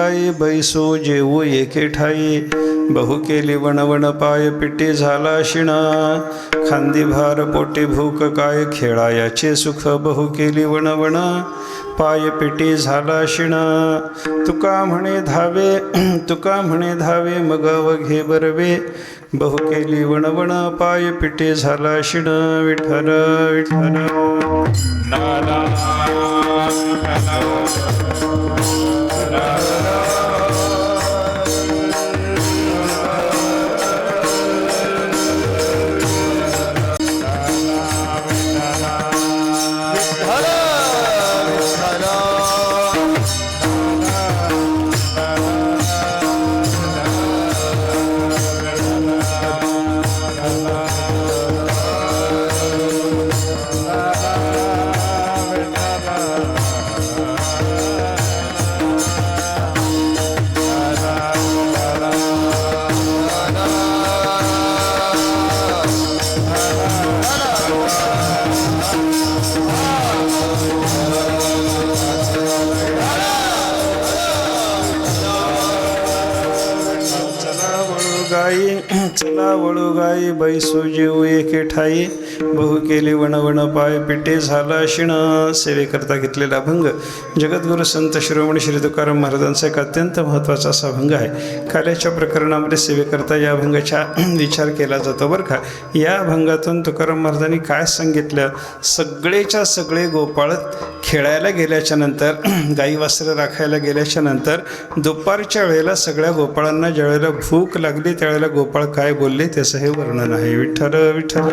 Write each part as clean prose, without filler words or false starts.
गाई बैसो जेऊ एके ठाई बहु केली वणवण पाय पिटी झाला शिणा खांदी भार पोटी भूक काय खेळायाचे सुख बहु केली वणवण पाय पिटी झाला शिणा तुका म्हणे धावे मगाव घे बरवे बहु केली वणवण पाय पिटी झाला शिण विठ्ठल विठ्ठल चला वळू गाई बैसू जेऊ एके ठाई बहु केली वणवण पाय पिटे झाला शिण सेवेकरता घेतलेला अभंग जगद्गुरु संत शिरोमणी श्री तुकाराम महाराजांचा एक अत्यंत महत्त्वाचा असा अभंग आहे. काल्याच्या प्रकरणामध्ये सेवेकरता या अभंगाचा विचार केला जातो बरं का. या अभंगातून तुकाराम महाराजांनी काय सांगितलं, सगळेच्या सगळे गोपाळ खेळायला गेल्याच्या नंतर गाई वासरं राखायला गेल्याच्या नंतर दुपारच्या वेळेला सगळ्या गोपाळांना ज्यावेळेला भूक लागली त्यावेळेला गोपाळ काय बोलले त्याचं हे वर्णन आहे. विठ्ठल विठ्ठल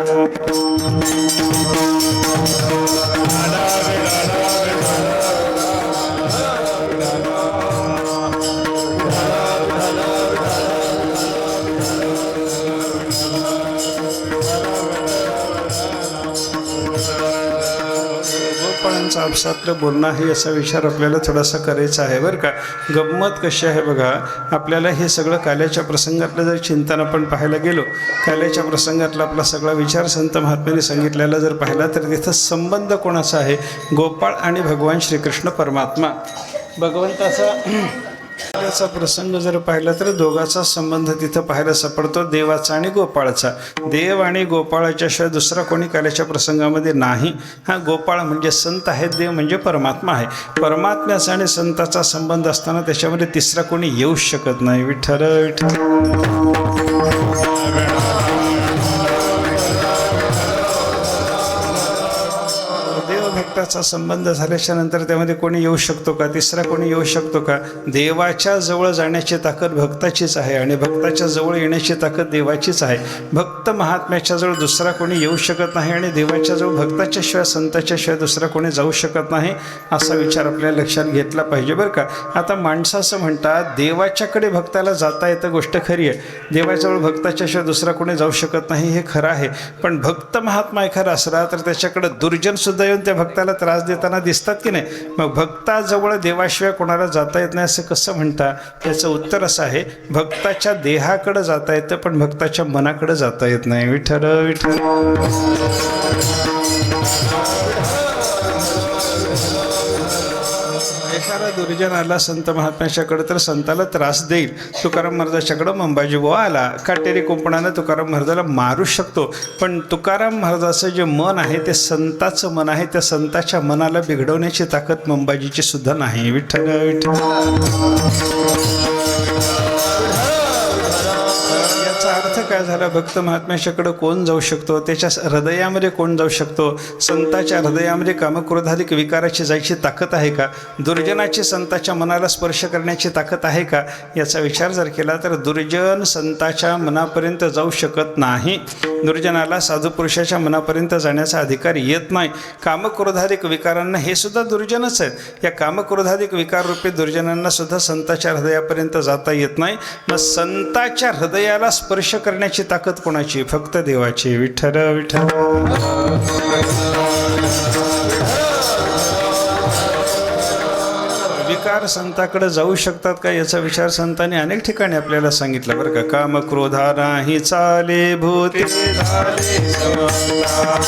गोपाळांचा आपसातलं बोलणं आहे याचा विचार आपल्याला थोडासा करायचा आहे बरं का. गंमत कशी आहे बघा, आपल्याला हे सगळं काल्याच्या प्रसंगातलं जर चिंतन आपण पाहायला गेलो, काल्याच्या प्रसंगातला आपला सगळा विचार संत महात्म्यांनी सांगितलेला जर पाहिला तर तिथं संबंध कोणाचा आहे, गोपाळ आणि भगवान श्रीकृष्ण परमात्मा. भगवंताचा त्याचा प्रसंग जर पाहिला तर दोघाचा संबंध तिथं पाहायला सापडतो, देवाचा आणि गोपाळाचा. देव आणि गोपाळाच्या शिवाय दुसरा कोणी काल्याच्या प्रसंगामध्ये नाही. हा गोपाळ म्हणजे संत आहे, देव म्हणजे परमात्मा आहे. परमात्म्याचा आणि संताचा संबंध असताना त्याच्यामध्ये तिसरा कोणी येऊ शकत नाही. विठ्ठल विठ्ठल भक्ताचा संबंध झाल्याच्या नंतर त्यामध्ये कोणी येऊ शकतो का, तिसरा कोणी येऊ शकतो का. देवाच्या जवळ जाण्याची ताकद भक्ताचीच आहे आणि भक्ताच्या जवळ येण्याची ताकद देवाचीच आहे. भक्त महात्म्याच्या जवळ दुसरा कोणी येऊ शकत नाही आणि देवाच्या जवळ भक्ताच्या शिवाय संताच्या शिवाय दुसरा कोणी जाऊ शकत नाही. असा विचार आपल्याला लक्षात घेतला पाहिजे बरं का. आता माणसं असं म्हणतात देवाच्याकडे भक्ताला जाता येतं, गोष्ट खरी आहे. देवाजवळ भक्ताच्या शिवाय दुसरा कोणी जाऊ शकत नाही हे खरं आहे. पण भक्त महात्मा एखादा असला तर त्याच्याकडे दुर्जन सुद्धा येऊन त्या भक्ताला त्रास देताना दिसतात की नाही. मग भक्ताजवळ देवाशिवाय कोणाला जाता येत नाही असं कसं म्हणता, त्याचं उत्तर असं आहे, भक्ताच्या देहाकडे जाता येतं पण भक्ताच्या मनाकडे जाता येत नाही. विठ्ठल विठ्ठल एखादा दुर्जन आला संत महात्म्याच्याकडे तर संताला त्रास देईल. तुकाराम महाराजाच्याकडं मंबाजीबुवा आला, काटेरी कुंपणानं तुकाराम महाराजाला मारू शकतो. पण तुकाराम महाराजाचं जे मन आहे ते संताचं मन आहे, त्या संताच्या मनाला बिघडवण्याची ताकद मंबाजीची सुद्धा नाही. विठ्ठल विठ्ठल अर्थ काय झाला, भक्त महात्म्याच्याकडं कोण जाऊ शकतो, त्याच्या हृदयामध्ये कोण जाऊ शकतो. संताच्या हृदयामध्ये कामक्रोधाधिक विकाराची जायची ताकद आहे का, दुर्जनाची संताच्या मनाला स्पर्श करण्याची ताकद आहे का. याचा विचार जर केला तर दुर्जन संताच्या मनापर्यंत जाऊ शकत नाही. दुर्जनाला साधू पुरुषाच्या मनापर्यंत जाण्याचा अधिकार येत नाही. कामक्रोधाधिक विकारांना हे सुद्धा दुर्जनच आहेत. या कामक्रोधाधिक विकार रूपी दुर्जनांना सुद्धा संताच्या हृदयापर्यंत जाता येत नाही. मग संताच्या हृदयाला स्पर्श करण्याची ताकद कोणाची, फक्त देवाची. विठ्ठल विठ्ठल विकार संताकडे जाऊ शकतात का याचा विचार संतांनी अनेक ठिकाणी आपल्याला सांगितलं बरं का. काम क्रोधा नाही चाले भूते झाले समता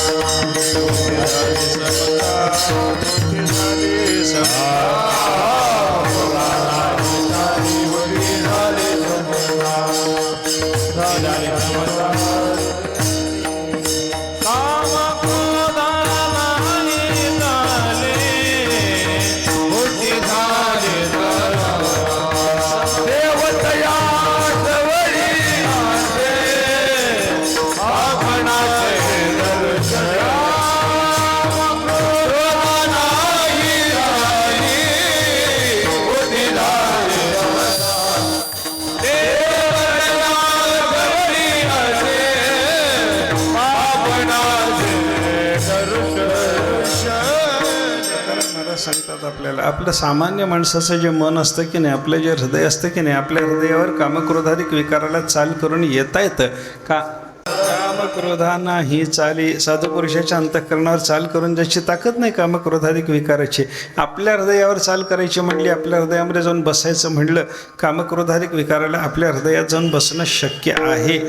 सांगतात आपल्याला आपलं सामान्य माणसाचं जे मन असतं की नाही, आपलं जे हृदय असतं की नाही, आपल्या हृदयावर कामक्रोधाधिक विकाराला चाल करून येता येतं का? कामक्रोधांना ही चाली साधू पुरुषाच्या अंतःकरणावर चाल करून ज्याची ताकद नाही कामक्रोधाधिक विकाराची, आपल्या हृदयावर चाल करायची म्हणली, आपल्या हृदयामध्ये जाऊन बसायचं म्हणलं, कामक्रोधाधिक विकाराला आपल्या हृदयात जाऊन बसणं शक्य आहे.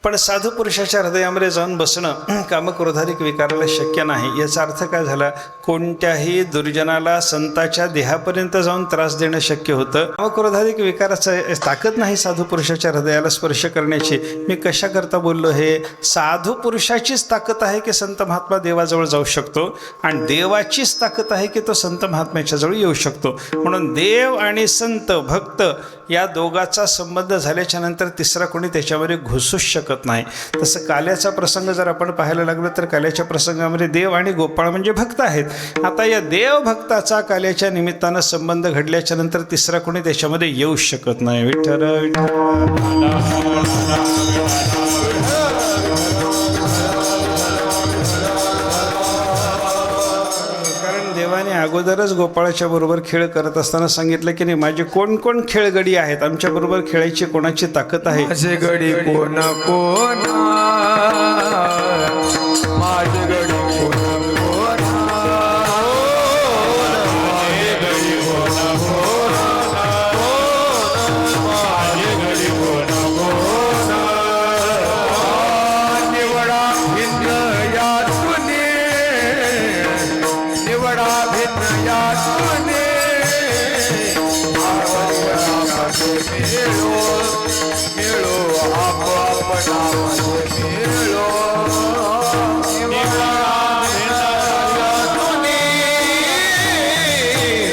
पण साधू पुरुषाच्या हृदयामध्ये जाऊन बसणं कामक्रोधाधिक विकाराला शक्य नाही. याचा अर्थ काय झाला? कोणत्याही दुर्जनाला संताच्या देहापर्यंत जाऊन त्रास देणं शक्य होतं. कामक्रोधाधिक विकाराचं ताकद नाही साधू पुरुषाच्या हृदयाला स्पर्श करण्याची. मी कशाकरता बोललो? हे साधू पुरुषाचीच ताकद आहे की संत महात्मा देवाजवळ जाऊ शकतो, आणि देवाचीच ताकद आहे की तो संत महात्म्याच्या जवळ येऊ शकतो. म्हणून देव आणि संत भक्त या दोघाचा संबंध झाल्याच्या नंतर तिसरा कोणी त्याच्यामध्ये घुसूच शकत नाही. तसं काल्याचा प्रसंग जर आपण पाहायला लागलो तर काल्याच्या प्रसंगामध्ये देव आणि गोपाळ म्हणजे भक्त आहेत. आता या देव भक्ताचा काल्याच्या निमित्तानं संबंध घडल्याच्या नंतर तिसरा कोणी त्याच्यामध्ये येऊ शकत नाही. विठ्ठल देवाने अगोदरच गोपाळाच्या बरोबर खेळ करत असताना सांगितलं की नाही, माझे कोण कोण खेळगडी आहेत, आमच्या बरोबर खेळायची कोणाची ताकद आहे? माझे गडी कोण कोण, माझे गडी कोण कोण, माझे गडी कोण कोण, माझे गडी कोण कोण, निवडा भिन्न यातुने, निवडा भिन्न यातुने, मिळो मिळो आप आपणा मिळो, निवडा भिन्न यातुने,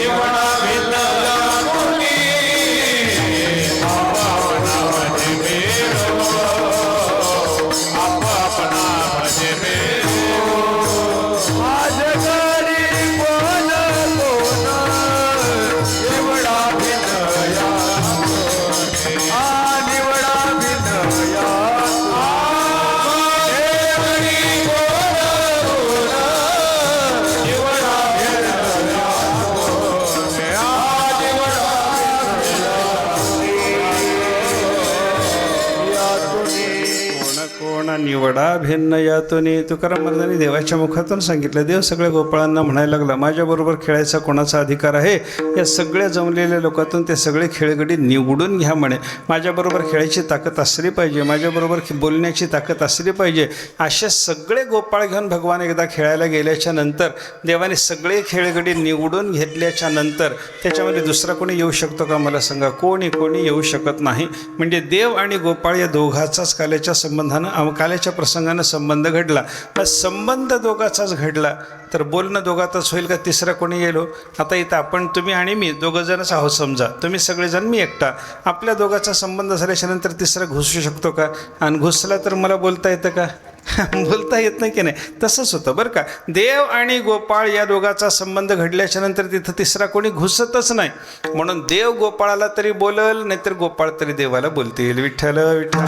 निवडा भिन्न यातुने, आप आपणामध्ये मिळो, आप आपणामध्ये मिळो. माझे गडी कोण कोण, निवडा भिन्न यातुने, निवडा भिन्न यातुने, गडी कोण कोण, निवडा भिन्न यातुने, कोण कोण निवडा भिन्न यातुनी. तुकाराम महाराजांनी देवाच्या मुखातून सांगितलं. देव सगळ्या गोपाळांना म्हणायला लागला, माझ्याबरोबर खेळायचा कोणाचा अधिकार आहे? या सगळ्या जमलेल्या लोकातून ते सगळे खेळगडी निवडून घ्या म्हणे. माझ्याबरोबर खेळायची ताकद असली पाहिजे, माझ्याबरोबर बोलण्याची ताकद असली पाहिजे. असे सगळे गोपाळ घेऊन भगवान एकदा खेळायला गेल्याच्या नंतर देवाने सगळे खेळगडी निवडून घेतल्याच्या नंतर त्याच्यामध्ये दुसरा कोणी येऊ शकतो का? मला सांगा. कोणी येऊ शकत नाही. म्हणजे देव आणि गोपाळ या दोघाचाच काल्याच्या संबंधानं, काल्याच्या प्रसंगानं संबंध घडला. संबंध दोघाचाच घडला तर बोलणं दोघातच होईल का? तिसरा कोणी येलो? आता इथं आपण, तुम्ही आणि मी दोघंजणच आहोत समजा, तुम्ही सगळेजण, मी एकटा. आपल्या दोघाचा संबंध झाल्याच्या नंतर तिसरा घुसू शकतो का? आणि घुसला तर मला बोलता येतं का? बोलता येत नाही की नाही. तसंच होतं बरं का. देव आणि गोपाळ या दोघाचा संबंध घडल्याच्या नंतर तिथं तिसरा कोणी घुसतच नाही. म्हणून देव गोपाळाला तरी बोलल, नाहीतर गोपाळ तरी देवाला बोलतील. विठ्ठल विठ्ठल.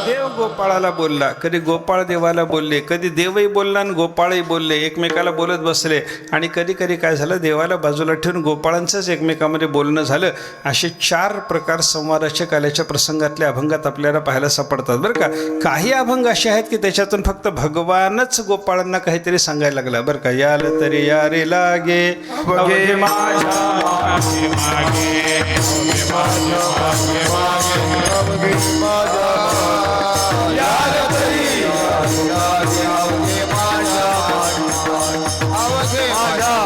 देव गोपाळाला बोलला, कधी गोपाळ देवाला बोलले, कधी देवही बोलला आणि गोपाळही बोलले, एकमेकाला बोलत बसले. आणि कधी कधी काय झालं, देवाला बाजूला ठेवून गोपाळांचंच एकमेकामध्ये बोलणं झालं. असे 4 प्रकार संवादाच्या काल्याच्या प्रसंगातल्या अभंगात आपल्याला पाहायला सापडतात बरं का. काही अभंग असे आहेत की त्याच्यातून फक्त भगवानच गोपाळांना काहीतरी सांगायला लागला बरं का. याल तरी यारे लागे अवघे माझ्या मागे मागे, अवघे माझ्या मागे मागे, अवघे माझ्या यार तरी यारे लागे, अवघे माझ्या, अवघे माझ्या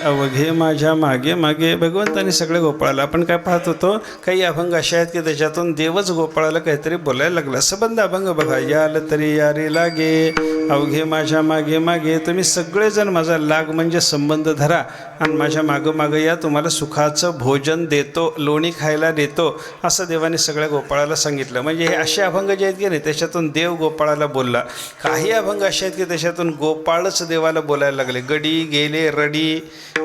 अवघे माझ्या मागे मागे. भगवंतानी सगळे गोपाळाला, आपण काय पाहत होतो, काही अभंग असे आहेत की त्याच्यातून देवच गोपाळाला काहीतरी बोलायला लागला. संबंध अभंग बघा, याल तरी यारी लागे अवघे माझ्या मागे मागे. तुम्ही सगळेजण माझा लाग म्हणजे संबंध धरा आणि माझ्या मागं मागं या, तुम्हाला सुखाचं भोजन देतो, लोणी खायला देतो, असं देवाने सगळ्या गोपाळाला सांगितलं. म्हणजे हे असे अभंग जे आहेत की नाही त्याच्यातून देव गोपाळाला बोलला. काही अभंग असे आहेत की त्याच्यातून गोपाळच देवाला बोलायला लागले. गडी गेले रडी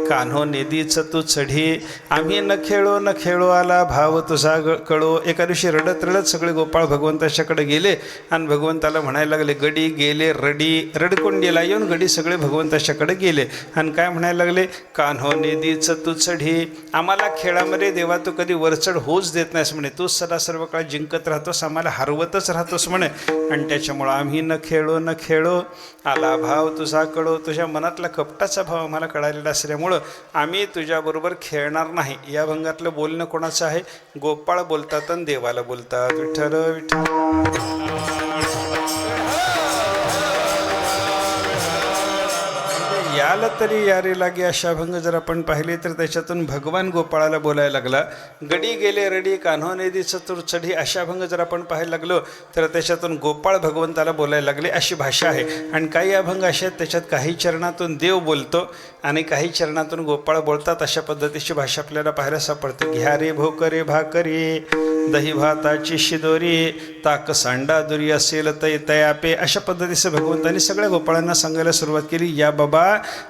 कान्हो नेदीच तू चढी, आम्ही न खेळो आला भाव तुझा कळो. एका दिवशी रडत रडत सगळे गोपाळ भगवंताच्याकडे गेले आणि भगवंताला म्हणायला लागले, गडी गेले रडी. रडकुंडीला येऊन गडी सगळे भगवंताच्याकडे गेले आणि काय म्हणायला लागले, कान्हो नेदीच तू चढी, आम्हाला खेळामध्ये देवा तू कधी वरचढ होऊच देत नाहीस म्हणे, तूच सदा सर्व काळ जिंकत राहतोस, आम्हाला हरवतच राहतोस म्हणे. आणि त्याच्यामुळं आम्ही न खेळो आला भाव तुझा कळो. तुझ्या मनातला कपटाचा भाव आम्हाला कळालेला असल्यामुळं आम्ही तुझ्याबरोबर खेळणार नाही. या भंगातलं बोलणं कोणाचं आहे? गोपाळ बोलतात आणि देवाला बोलतात. विठ्ठल विठ्ठल. याल तरी यारी लागे अशा अभंग जर आपण पाहिले तर त्याच्यातून भगवान गोपाळाला बोलायला लागला. गडी गेले रडी कान्हो नेदी चतुर चढी अशा अभंग जर आपण पाहायला लागलो तर त्याच्यातून गोपाळ भगवंताला बोलायला लागले अशी भाषा आहे. आणि काही अभंग असे आहेत त्याच्यात काही चरणातून देव बोलतो आणि काही चरणातून गोपाळ बोलतात. अशा पद्धतीची भाषा आपल्याला पाहायला सापडते. घ्या रे भोकरे भाकरी दही भाताची शिदोरी ताक सांडा दुरी असेल तै तयापे. अशा पद्धतीचं भगवंतांनी सगळ्या गोपाळांना सांगायला सुरुवात केली. या बाबा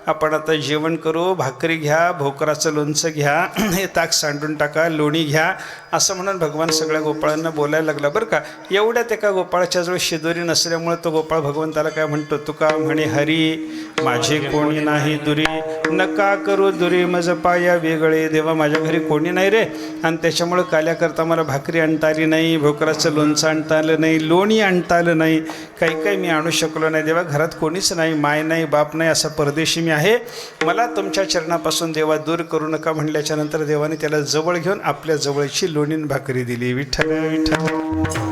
आपण आता जेवण करू, भाकरी घ्या, भोकराचं लोणचं घ्या, हे ताक सांडून टाका, लोणी घ्या, असं म्हणून भगवान सगळ्या गोपाळांना बोलायला लागला. बरं का, एवढ्यात एका गोपाळाच्याजवळ शिदोरी नसल्यामुळे तो गोपाळ भगवंताला काय म्हणतो, तुका म्हणे हरी माझे कोणी नाही दुरी, नका करू दुरी मज पाया वेगळे. देवा माझ्या घरी कोणी नाही रे, आणि त्याच्यामुळं काल्याकरता मला भाकरी आणता आली नाही, भोकराचं लोणचं आणता आलं नाही, लोणी आणता आलं नाही, काही मी आणू शकलो नाही. देवा घरात कोणीच नाही, माय नाही, बाप नाही, असा परदेशी मी आहे, मला तुमच्या चरणापासून देवा दूर करू नका. म्हणल्याच्या नंतर देवाने त्याला जवळ घेऊन आपल्या जवळची लोणी भाकरी दिली. विठ्ठल विठ्ठल.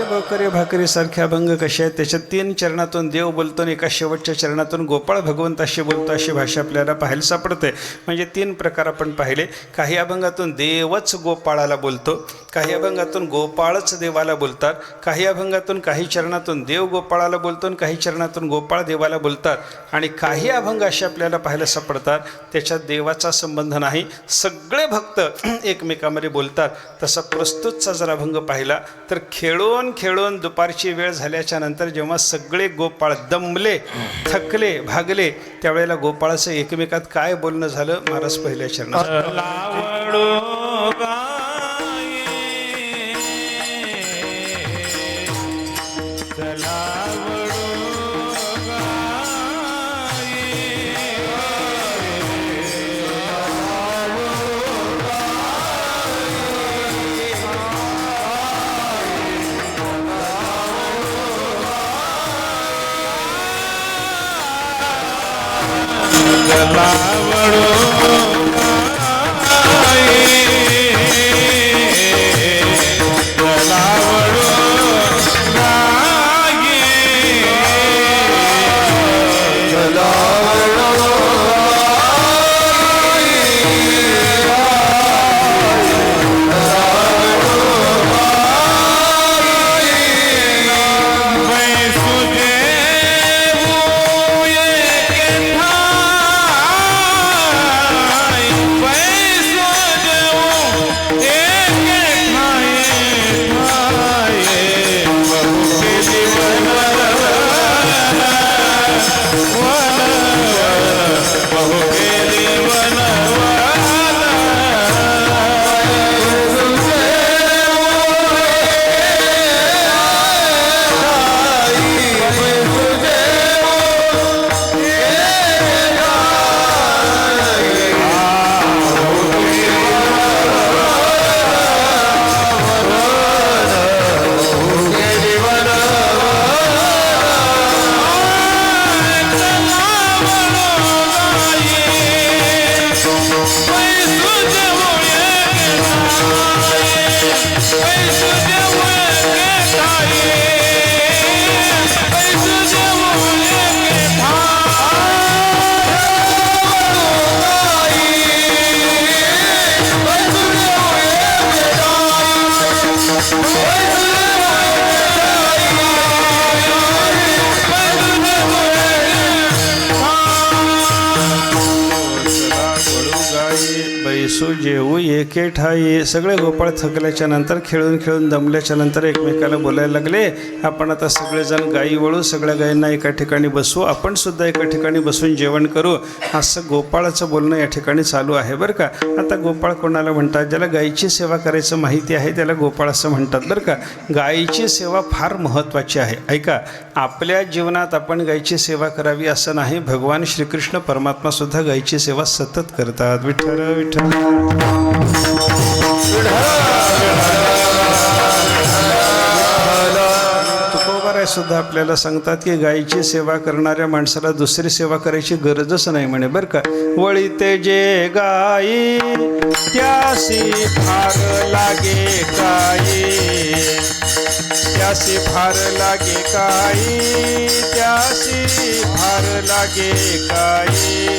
भोकरे भाकरी सारखे अभंग कसे आहेत, त्याच्यात 3 चरणातून देव बोलतो आणि एका शेवटच्या चरणातून गोपाळ भगवंताशी बोलतो. अशी भाषा आपल्याला पाहायला सापडते. म्हणजे 3 प्रकार आपण पाहिले. काही अभंगातून देवच गोपाळाला बोलतो, काही अभंगातून गोपाळच देवाला बोलतात, काही अभंगातून काही चरणातून देव गोपाळाला बोलतो आणि काही चरणातून गोपाळ देवाला बोलतात. आणि काही अभंग असे आपल्याला पाहायला सापडतात त्याच्यात देवाचा संबंध नाही, सगळे भक्त एकमेकांमध्ये बोलतात. तसा प्रस्तुतचा जर अभंग पाहिला तर खेळून दुपारची वेळ झाल्याच्या नंतर जेव्हा सगळे गोपाळ दमले, थकले, भागले, त्यावेळेला गोपाळाचं एकमेकात काय बोलणं झालं महाराज पहिल्या चरणात. एके ठाई सगळे गोपाळ थकल्याच्या नंतर खेळून खेळून दमल्याच्या नंतर एकमेकाला बोलायला लागले, आपण आता सगळेजण गायी वळू, सगळ्या गायींना एका ठिकाणी बसवू, आपण सुद्धा एका ठिकाणी बसून जेवण करू. असं गोपाळाचं बोलणं या ठिकाणी चालू आहे बरं का. आता गोपाळ कोणाला म्हणतात? ज्याला गायीची सेवा करायचं माहिती आहे त्याला गोपाळ असं म्हणतात बरं का. गायीची सेवा फार महत्त्वाची आहे. ऐका, आपल्या जीवनात आपण गायीची सेवा करावी असं नाही, भगवान श्रीकृष्ण परमात्मा सुद्धा गायीची सेवा सतत करतात. विठ्ठल विठ्ठल. तुकोबाराय सुद्धा आपल्याला सांगतात की गायीची सेवा करणाऱ्या माणसाला दुसरी सेवा करायची गरजच नाही म्हणे बरं का. वळीते जे गाई त्यासी फार लागे काई, त्यासी फार लागे काई, त्यासी फार लागे काई.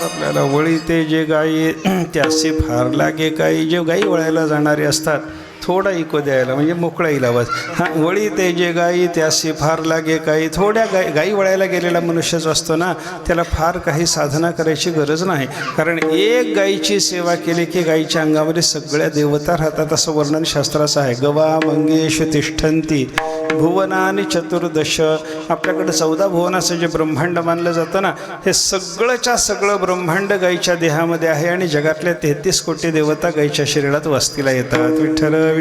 आपल्याला वळीते जे गाई त्यासी फार लागे काही. जे गाई वळायला जाणारे असतात थोडा इको द्यायला म्हणजे मोकळा येईल आवाज. हां, वळीते जे गाई त्यासी फार लागे काही. थोड्या गाई वळायला गेलेला मनुष्य जो असतो ना त्याला फार काही साधना करायची गरज नाही, कारण एक गायीची सेवा केली की गायीच्या अंगामध्ये सगळ्या देवता राहतात असं वर्णन शास्त्राचं आहे. गवा मंगेश तिष्ठन्ति भुवनानि चतुर्दश. आपल्याकडे 14 भुवनाचं जे ब्रह्मांड मानलं जातं ना, हे सगळंच्या सगळं ब्रह्मांड गायीच्या देहामध्ये आहे आणि जगातल्या 33 कोटी देवता गायीच्या शरीरात वस्तीला येतात. विठ्ठल विठ्ठल.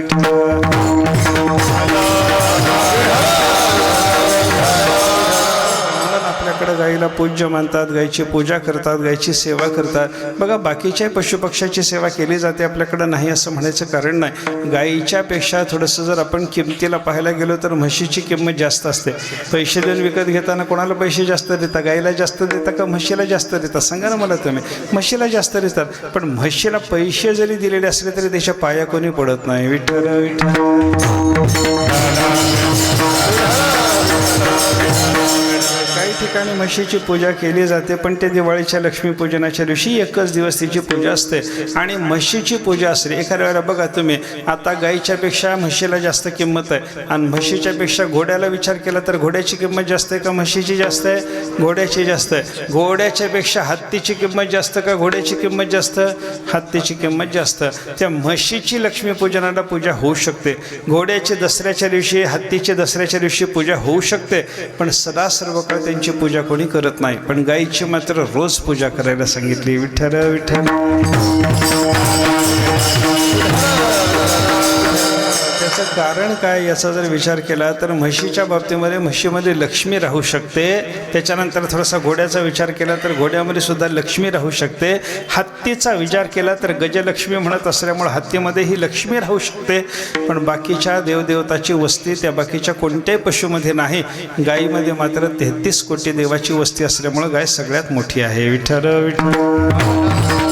आपल्याकडे गाईला पूज्य मानतात, गायीची पूजा करतात, गायीची सेवा करतात. बघा, बाकीच्या पशुपक्ष्याची सेवा केली जाते, आपल्याकडं नाही असं म्हणायचं कारण नाही. गायीच्यापेक्षा थोडंसं जर आपण किमतीला पाहायला गेलो तर म्हशीची किंमत जास्त असते. पैसे देऊन विकत घेताना कोणाला पैसे जास्त देता? गायीला जास्त देता का म्हशीला जास्त देता? सांगा ना मला तुम्ही. म्हशीला जास्त देतात, पण म्हशीला पैसे जरी दिलेले असले तरी त्याच्या पाया कोणी पडत नाही. विठ्ठल विठ्ठल. काही ठिकाणी म्हशीची पूजा केली जाते, पण ते दिवाळीच्या लक्ष्मीपूजनाच्या दिवशी एकच दिवस तिची पूजा असते. आणि म्हशीची पूजा असते एखाद्या वेळेला. बघा तुम्ही, आता गायीच्यापेक्षा म्हशीला जास्त किंमत आहे आणि म्हशीच्यापेक्षा घोड्याला विचार केला तर घोड्याची किंमत जास्त आहे का म्हशीची जास्त आहे? घोड्याची जास्त आहे. घोड्याच्यापेक्षा हत्तीची किंमत जास्त का घोड्याची किंमत जास्त? हत्तीची किंमत जास्त. त्या म्हशीची लक्ष्मीपूजनाला पूजा होऊ शकते, घोड्याची दसऱ्याच्या दिवशी, हत्तीची दसऱ्याच्या दिवशी पूजा होऊ शकते, पण सदा सर्व काळ त्यांची पूजा कोणी करत नाही. पण गायीची मात्र रोज पूजा करायला सांगितली. विठ्ठल विठ्ठल. त्याचं कारण काय याचा जर विचार केला तर म्हशीच्या बाबतीमध्ये म्हशीमध्ये लक्ष्मी राहू शकते. त्याच्यानंतर थोडासा घोड्याचा विचार केला तर घोड्यामध्ये सुद्धा लक्ष्मी राहू शकते. हत्तीचा विचार केला तर गजलक्ष्मी म्हणत असल्यामुळे हत्तीमध्ये ही लक्ष्मी राहू शकते. पण बाकीच्या देवदेवताची वस्ती त्या बाकीच्या कोणत्याही पशुमध्ये नाही. गायीमध्ये मात्र 33 कोटी देवाची वस्ती असल्यामुळं गाय सगळ्यात मोठी आहे. विठ्ठल विठ्ठल.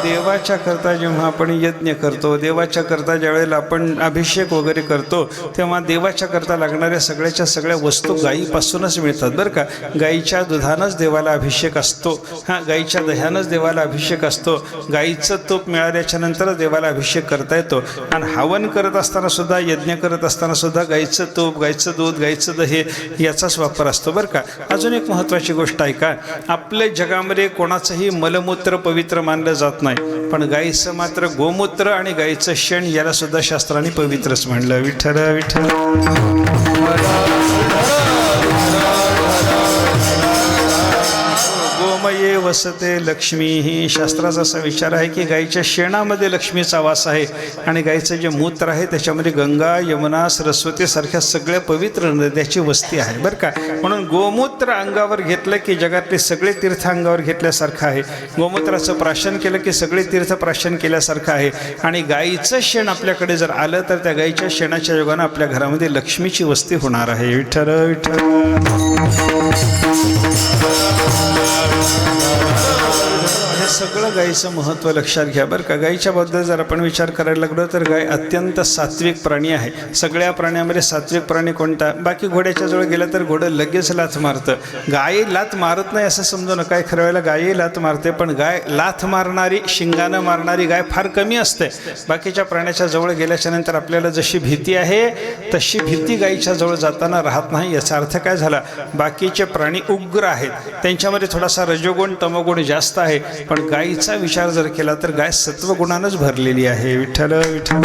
देवाच्या करता जेव्हा आपण यज्ञ करतो, देवाच्या करता ज्यावेळेला आपण अभिषेक वगैरे करतो, तेव्हा देवाच्या करता लागणाऱ्या सगळ्याच्या सगळ्या वस्तू गायीपासूनच मिळतात बरं का. गायीच्या दुधानंच देवाला अभिषेक असतो. हां, गायीच्या दह्यानंच देवाला अभिषेक असतो. गायीचं तूप मिळाल्याच्या नंतर देवाला अभिषेक करता येतो. आणि हवन करत असताना सुद्धा, यज्ञ करत असताना सुद्धा गायीचं तूप, गायीचं दूध, गायीचं दही याचाच वापर असतो बरं का. अजून एक महत्त्वाची गोष्ट आहे का, आपल्या जगामध्ये कोणाचंही मलमूत्र पवित्र मानलं जात नाही, पण गायीचं मात्र गोमूत्र आणि गायीचं शेण याला सुद्धा शास्त्राने पवित्रच म्हणलं. विठ्ठल विठ्ठल. गोमये वसते लक्ष्मी. ही शास्त्राचा असा विचार आहे की गाईच्या शेणामध्ये लक्ष्मीचा वास आहे आणि गाईचं जे मूत्र आहे त्याच्यामध्ये गंगा, यमुना, सरस्वती सारख्या सगळ्या पवित्र नद्याची वस्ती आहे बरं का. म्हणून गोमूत्र अंगावर घेतलं की जगातले सगळे तीर्थ अंगावर घेतल्यासारखं आहे. गोमूत्राचं प्राशन केलं की सगळे तीर्थ प्राशन केल्यासारखं आहे. आणि गाईचं शेण आपल्याकडे जर आलं तर त्या गाईच्या शेणाच्या योगानं आपल्या घरामध्ये लक्ष्मीची वस्ती होणार आहे. विठ्ठल विठ्ठल. हे सगळं गाईचं महत्त्व लक्षात घ्या बरं का. गाईच्याबद्दल जर आपण विचार करायला लागलो तर गाय अत्यंत सात्विक प्राणी आहे. सगळ्या प्राण्यामध्ये सात्विक प्राणी कोणता? बाकी घोड्याच्या जवळ गेलं तर घोडं लगेच लाथ मारतं. गाय लाथ मारत नाही असं समजू नका. काय खरं वेळेला गायही लाथ मारते, पण गाय लाथ मारणारी, शिंगानं मारणारी गाय फार कमी असते. बाकीच्या प्राण्याच्या जवळ गेल्याच्या नंतर आपल्याला जशी भीती आहे तशी भीती गायीच्या जवळ जाताना राहत नाही. याचा अर्थ काय झाला? बाकीचे प्राणी उग्र आहेत, त्यांच्यामध्ये थोडासा रजोगुण तमोगुण जास्त आहे, पण गायीचा विचार जर केला तर गाय सत्वगुणानंच भरलेली आहे. विठ्ठल विठ्ठल.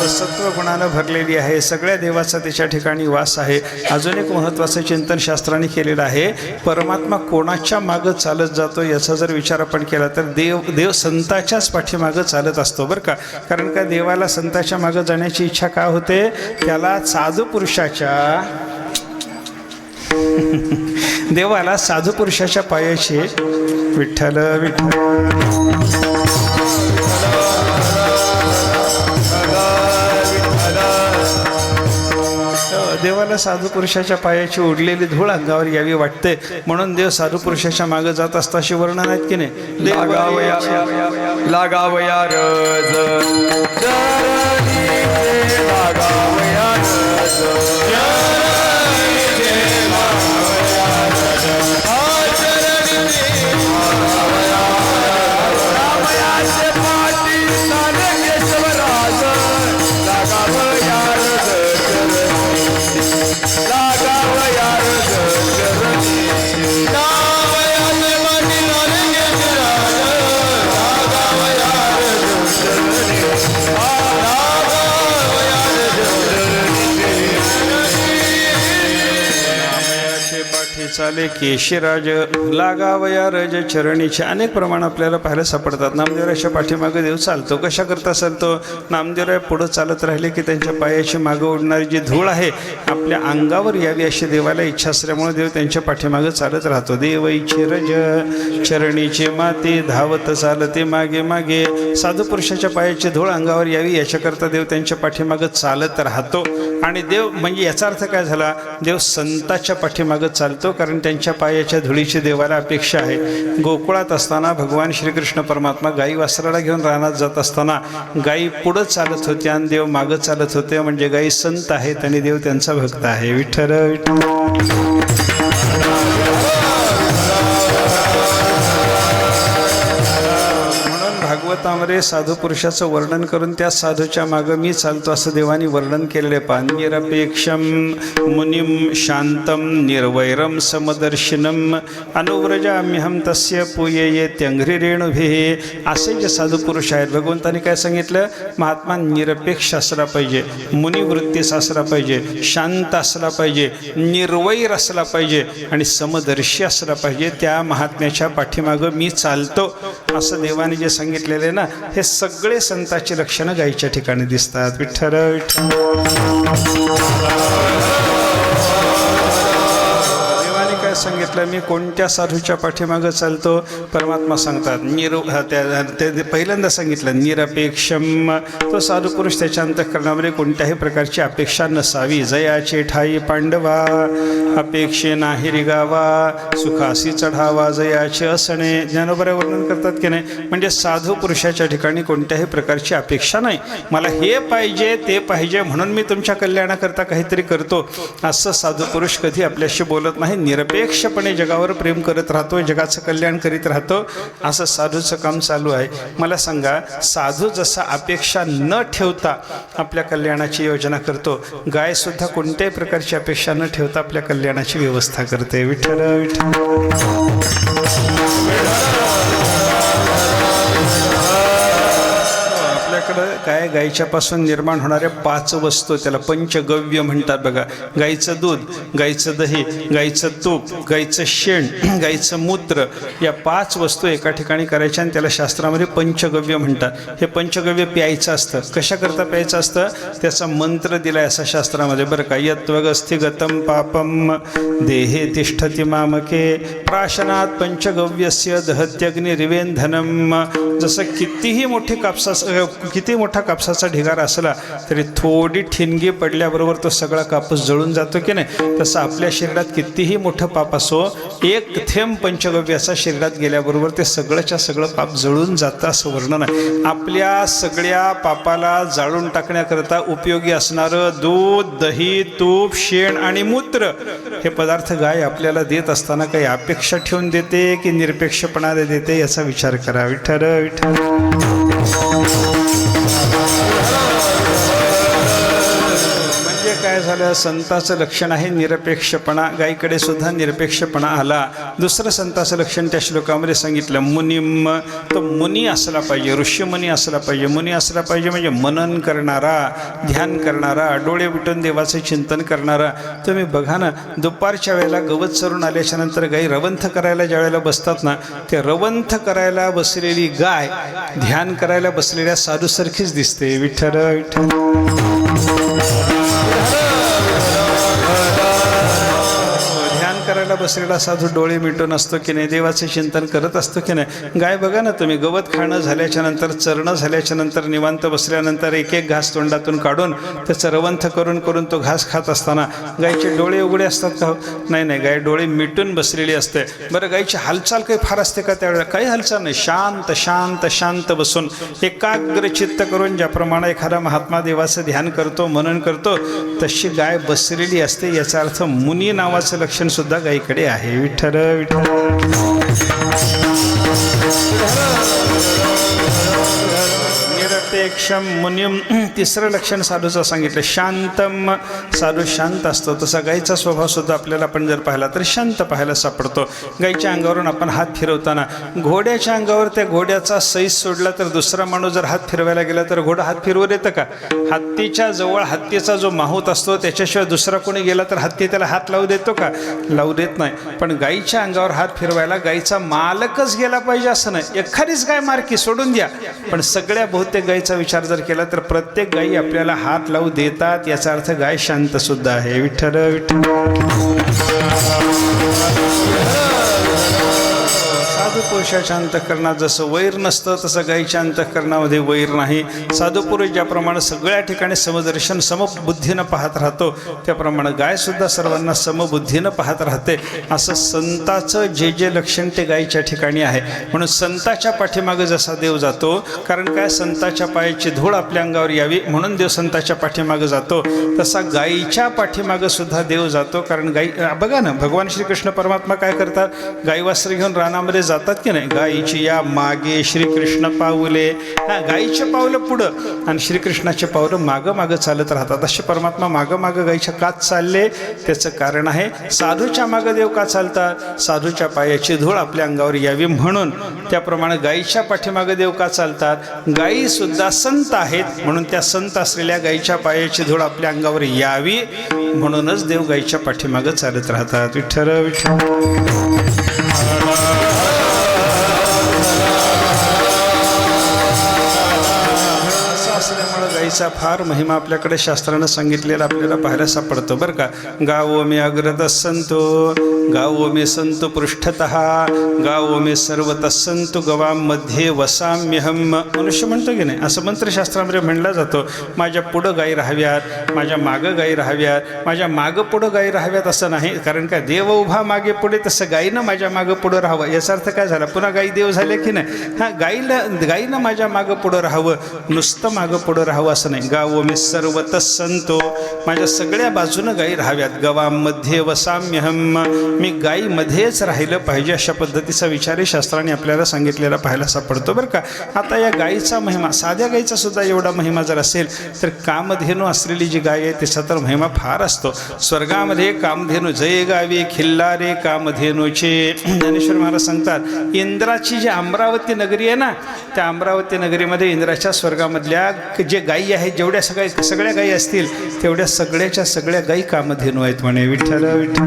सत्वगुणानं भरलेली आहे. सगळ्या देवाचा त्याच्या ठिकाणी वास आहे. अजून एक महत्त्वाचं चिंतन शास्त्राने केलेलं आहे. परमात्मा कोणाच्या मागं चालत जातो याचा जर विचार आपण केला तर देव संताच्याच पाठीमागं चालत असतो बरं का. कारण का देवाला संताच्या मागं जाण्याची इच्छा का होते? त्याला साधू पुरुषाच्या देवाला साधू पुरुषाच्या पायाची विठ्ठल विठ्ठल. देवाला साधू पुरुषाच्या पायाची उडलेली धूळ अंगावर यावी वाटते, म्हणून देव साधू पुरुषाच्या मागे जात असता अशी वर्णन आहेत की नाही. लागावया रज लागावया चाले केशीराज लागावया रज चरणीचे अनेक प्रमाण आपल्याला पाहायला सापडतात. नामदेवराच्या पाठीमागे देव चालतो. कशा करता चालतो? नामदेवराय पुढं चालत राहिले की त्यांच्या पायाची मागं उडणारी जी धूळ आहे आपल्या अंगावर यावी अशी देवाला इच्छा असल्यामुळे देव त्यांच्या पाठीमागं चालत राहतो. देवईचे रज चरणीचे माते धावत चालते मागे मागे. साधू पुरुषाच्या पायाची धूळ अंगावर यावी याच्याकरता देव त्यांच्या पाठीमागं चालत राहतो. आणि देव म्हणजे याचा अर्थ काय झाला? देव संताच्या पाठीमागं चालतो, कारण त्यांच्या पायाच्या धुळीची देवाला अपेक्षा आहे. गोकुळात असताना भगवान श्रीकृष्ण परमात्मा गाई वासराला घेऊन रानात जात असताना गाई पुढं चालत होत्या आणि देव मागं चालत होते. म्हणजे गाई संत आहेत आणि देव त्यांचा भक्त आहे. विठ्ठल विठ्ठल. भागवतामध्ये साधू पुरुषाचं वर्णन करून त्या साधूच्या मागं मी चालतो असं देवानी वर्णन केलेले पहा. निरपेक्षम मुनिम शांतम निर्वैरम समदर्शिनम अनुव्रजाम्यहम तस्य पूयये त्यंघ्रिरेणुभिः. असे जे साधू पुरुष आहेत भगवंताने काय सांगितलं? महात्मा निरपेक्ष असला पाहिजे, मुनिवृत्तीस असला पाहिजे, शांत असला पाहिजे, निर्वैर असला पाहिजे आणि समदर्शी असला पाहिजे. त्या महात्म्याच्या पाठीमागं मी चालतो असं देवाने जे सांगितलेले ना, हे सगळे संताची लक्षणं गायीच्या ठिकाणी दिसतात. विठ्ठल विठ्ठल. देवाने काय सांगितलं? मी कोणत्या साधूच्या पाठीमागं चालतो? परमात्मा सांगतात ते पहिल्यांदा सांगितलं निरपेक्षम. तो साधू पुरुष त्याच्या अंतःकरणामध्ये कोणत्याही प्रकारची अपेक्षा नसावी. जयाचे ठाई पांडवा अपेक्षे नाही रिगावा, सुखासी चढावा जयाचे असणे. ज्ञानोबा वर्णन करतात की नाही. म्हणजे साधू पुरुषाच्या ठिकाणी कोणत्याही प्रकारची अपेक्षा नाही. मला हे पाहिजे ते पाहिजे म्हणून मी तुमच्या कल्याणाकरता काहीतरी करतो असं साधू पुरुष कधी आपल्याशी बोलत नाही. निरपेक्षपणे जगावर प्रेम करत राहतो, जगाचं कल्याण करीत राहतो. असं साधूचं काम चालू आहे. मला सांगा, साधू जसा अपेक्षा न ठेवता आपल्या कल्याणाची योजना करतो, गायसुद्धा कोणत्याही प्रकारची अपेक्षा न ठेवता आपल्या कल्याणाची व्यवस्था करते. विठ्ठल विठ्ठल. आपल्याकडं काय गाईच्यापासून निर्माण होणाऱ्या 5 वस्तू, त्याला पंचगव्य म्हणतात बघा. गाईचं दूध, गाईचं दही, गाईचं तूप, गाईचं शेण, गाईचं मूत्र, या 5 वस्तू एका ठिकाणी करायच्या आणि त्याला शास्त्रामध्ये पंचगव्य म्हणतात. हे पंचगव्य प्यायचं असतं. कशाकरता प्यायचं असतं? त्याचा मंत्र दिलाय असा शास्त्रामध्ये बरं का. यत्वगस्थिगतम पापम देहे तिष्ठति मामके प्राशनात पंचगव्यस्य दहत्यग्निरिवेंधनम. जसं किती मोठा कापसाचा ढिगारा असला तरी थोडी ठिणगी पडल्याबरोबर तो सगळा कापूस जळून जातो की नाही, तसं आपल्या शरीरात कितीही मोठं पाप असो, एक थेंब पंचगव्याचा शरीरात गेल्याबरोबर ते सगळंच्या सगळं पाप जळून जातं असं वर्णन आहे. आपल्या सगळ्या पापाला जाळून टाकण्याकरता उपयोगी असणारं दूध, दही, तूप, शेण आणि मूत्र हे पदार्थ गाय आपल्याला देत असताना काही अपेक्षा ठेवून देते की निरपेक्षपणाने देते याचा विचार करा. विठ्ठल विठ्ठल. म्हणजे काय झालं? संताचं लक्षण आहे निरपेक्षपणा. गायीकडे सुद्धा निरपेक्षपणा आला. दुसरं संताचं लक्षण त्या श्लोकामध्ये सांगितलं मुनिम. तो मुनी असला पाहिजे, ऋषीमुनी असला पाहिजे. मुनी असला पाहिजे म्हणजे मनन करणारा, ध्यान करणारा, डोळे विटून देवाचं चिंतन करणारा. तुम्ही बघा ना, दुपारच्या वेळेला गवत चरून आल्याच्या नंतर गाई रवंथ करायला ज्या वेळेला बसतात ना, ते रवंथ करायला बसलेली गाय ध्यान करायला बसलेल्या साधूसारखीच दिसते. विठ्ठल विठ्ठल. करायला बसलेला साधू डोळे मिटून असतो की नाही, देवाचे चिंतन करत असतो की नाही. गाय बघा ना तुम्ही, गवत खाणं झाल्याच्या नंतर, चरणं झाल्याच्या नंतर, निवांत बसल्यानंतर एक एक घास तोंडातून काढून त्याचं रवंथ करून करून तो घास खात असताना गायचे डोळे उघडे असतात का? नाही नाही, गाय डोळे मिटून बसलेली असते. बरं, गायची हालचाल काही फार असते का त्यावेळेला? काही हालचाल नाही. शांत शांत शांत बसून एकाग्र चित्त करून ज्याप्रमाणे एखादा महात्मा देवाचं ध्यान करतो, मनन करतो, तशी गाय बसलेली असते. याचा अर्थ मुनी नावाचं लक्षण सुद्धा गायीकडे आहे. विठ्ठल विठ्ठल. निरपेक्षम मुनिम. तिसरं लक्षण साधूचं सांगितलं शांतम. साधू शांत असतो. तसा गायीचा स्वभाव सुद्धा आपल्याला आपण जर पाहिला तर शांत पाहायला सापडतो. गायीच्या अंगावरून आपण हात फिरवताना घोड्याच्या अंगावर त्या घोड्याचा सैज सोडला तर दुसरा माणूस जर हात फिरवायला गेला तर घोडा हात फिरवत येतं का? हत्तीच्या जवळ हत्तीचा जो माहूत असतो त्याच्याशिवाय दुसरा कोणी गेला तर हत्ती त्याला हात लावू देतो का? लावू देत नाही. पण गायीच्या अंगावर हात फिरवायला गायीचा मालकच गेला पाहिजे असं नाही. एखादीच गाय मारकी सोडून द्या, पण सगळ्या बहुतेक गायीचा विचार जर केला तर प्रत्येक गायी आपल्याला हात लावू देतात. याचा अर्थ गाय शांत सुद्धा आहे. विठ्ठल विठ्ठल. साधू पुरुषाच्या अंतःकरणात जसं वैर नसतं तसं गायीच्या अंतःकरणामध्ये वैर नाही. साधू पुरुष ज्याप्रमाणे सगळ्या ठिकाणी समदर्शन समबुद्धीनं पाहत राहतो, त्याप्रमाणे गायसुद्धा सर्वांना समबुद्धीनं पाहत राहते. असं संताचं जे जे लक्षण ते गायीच्या ठिकाणी आहे. म्हणून संताच्या पाठीमागं जसा देव जातो, कारण काय, संताच्या पायाची धूळ आपल्या अंगावर यावी म्हणून देव संताच्या पाठीमागं जातो, तसा गायीच्या पाठीमागं सुद्धा देव जातो. कारण गायी बघा ना, भगवान श्रीकृष्ण परमात्मा काय करतात? गायीवासर घेऊन रानामध्ये जातात की नाही. गायीची या मागे श्रीकृष्ण पाऊले. गायीचे पावलं पुढं आणि श्रीकृष्णाचे पावलं मागं मागं चालत राहतात. असे परमात्मा मागं मागं गायीच्या का चालले? त्याचं कारण आहे, साधूच्या मागं देव का चालतात? साधूच्या पायाची धूळ आपल्या अंगावर यावी म्हणून. त्याप्रमाणे गायीच्या पाठीमागं देव का चालतात? गायी सुद्धा संत आहेत म्हणून त्या संत असलेल्या गायीच्या पायाची धूळ आपल्या अंगावर यावी म्हणूनच देव गायीच्या पाठीमागं चालत राहतात. विठ्ठल विठ्ठल. असल्यामुळं गायीचा फार महिमा आपल्याकडे शास्त्रानं सांगितलेला आपल्याला पाहायला सापडतो बरं का. गावो मे अग्रतः संतो, गावो मे संतो पृष्ठतः, गावो मे सर्वतः संतो, गवांमध्ये वसाम्यहम. मनुष्य म्हणतो की नाही, असं मंत्रशास्त्रामध्ये म्हणला जातो, माझ्या पुढं गायी राहाव्यात, माझ्या मागं गायी राहाव्यात, माझ्या मागं पुढं गायी राहाव्यात असं नाही. कारण काय, देव उभा मागे पुढे तसं गायीनं माझ्या मागं पुढं राहावं. याचा अर्थ काय झाला? पुन्हा गायी देव झाले की नाही. गायीनं माझ्या मागं पुढं राहावं, नुसतं मागं पुढं राहावं असं असं नाही. गावो मी सर्वतः संतो, माझ्या सगळ्या बाजूनं गायी राहाव्यात. गवामध्ये वसाम्यहम, मी गायीमध्येच राहिलं पाहिजे, अशा पद्धतीचा विचारही शास्त्राने आपल्याला सांगितलेला पाहायला सापडतो बरं का. आता या गायीचा महिमा, साध्या गायीचा सुद्धा एवढा महिमा जर असेल तर कामधेनू असलेली जी गाय आहे तिचा तर महिमा फार असतो. स्वर्गामध्ये कामधेनू जय गावी खिल्लारे कामधेनूचे. ज्ञानेश्वर महाराज सांगतात, इंद्राची जी अमरावती नगरी आहे ना, त्या अमरावती नगरीमध्ये इंद्राच्या स्वर्गामधल्या जे गायी आहेत, जेवढ्या सगळ्या गायी असतील तेवढ्या सगळ्याच्या सगळ्या गायी कामधेनू आहेत म्हणे. विठ्ठल विठ्ठल.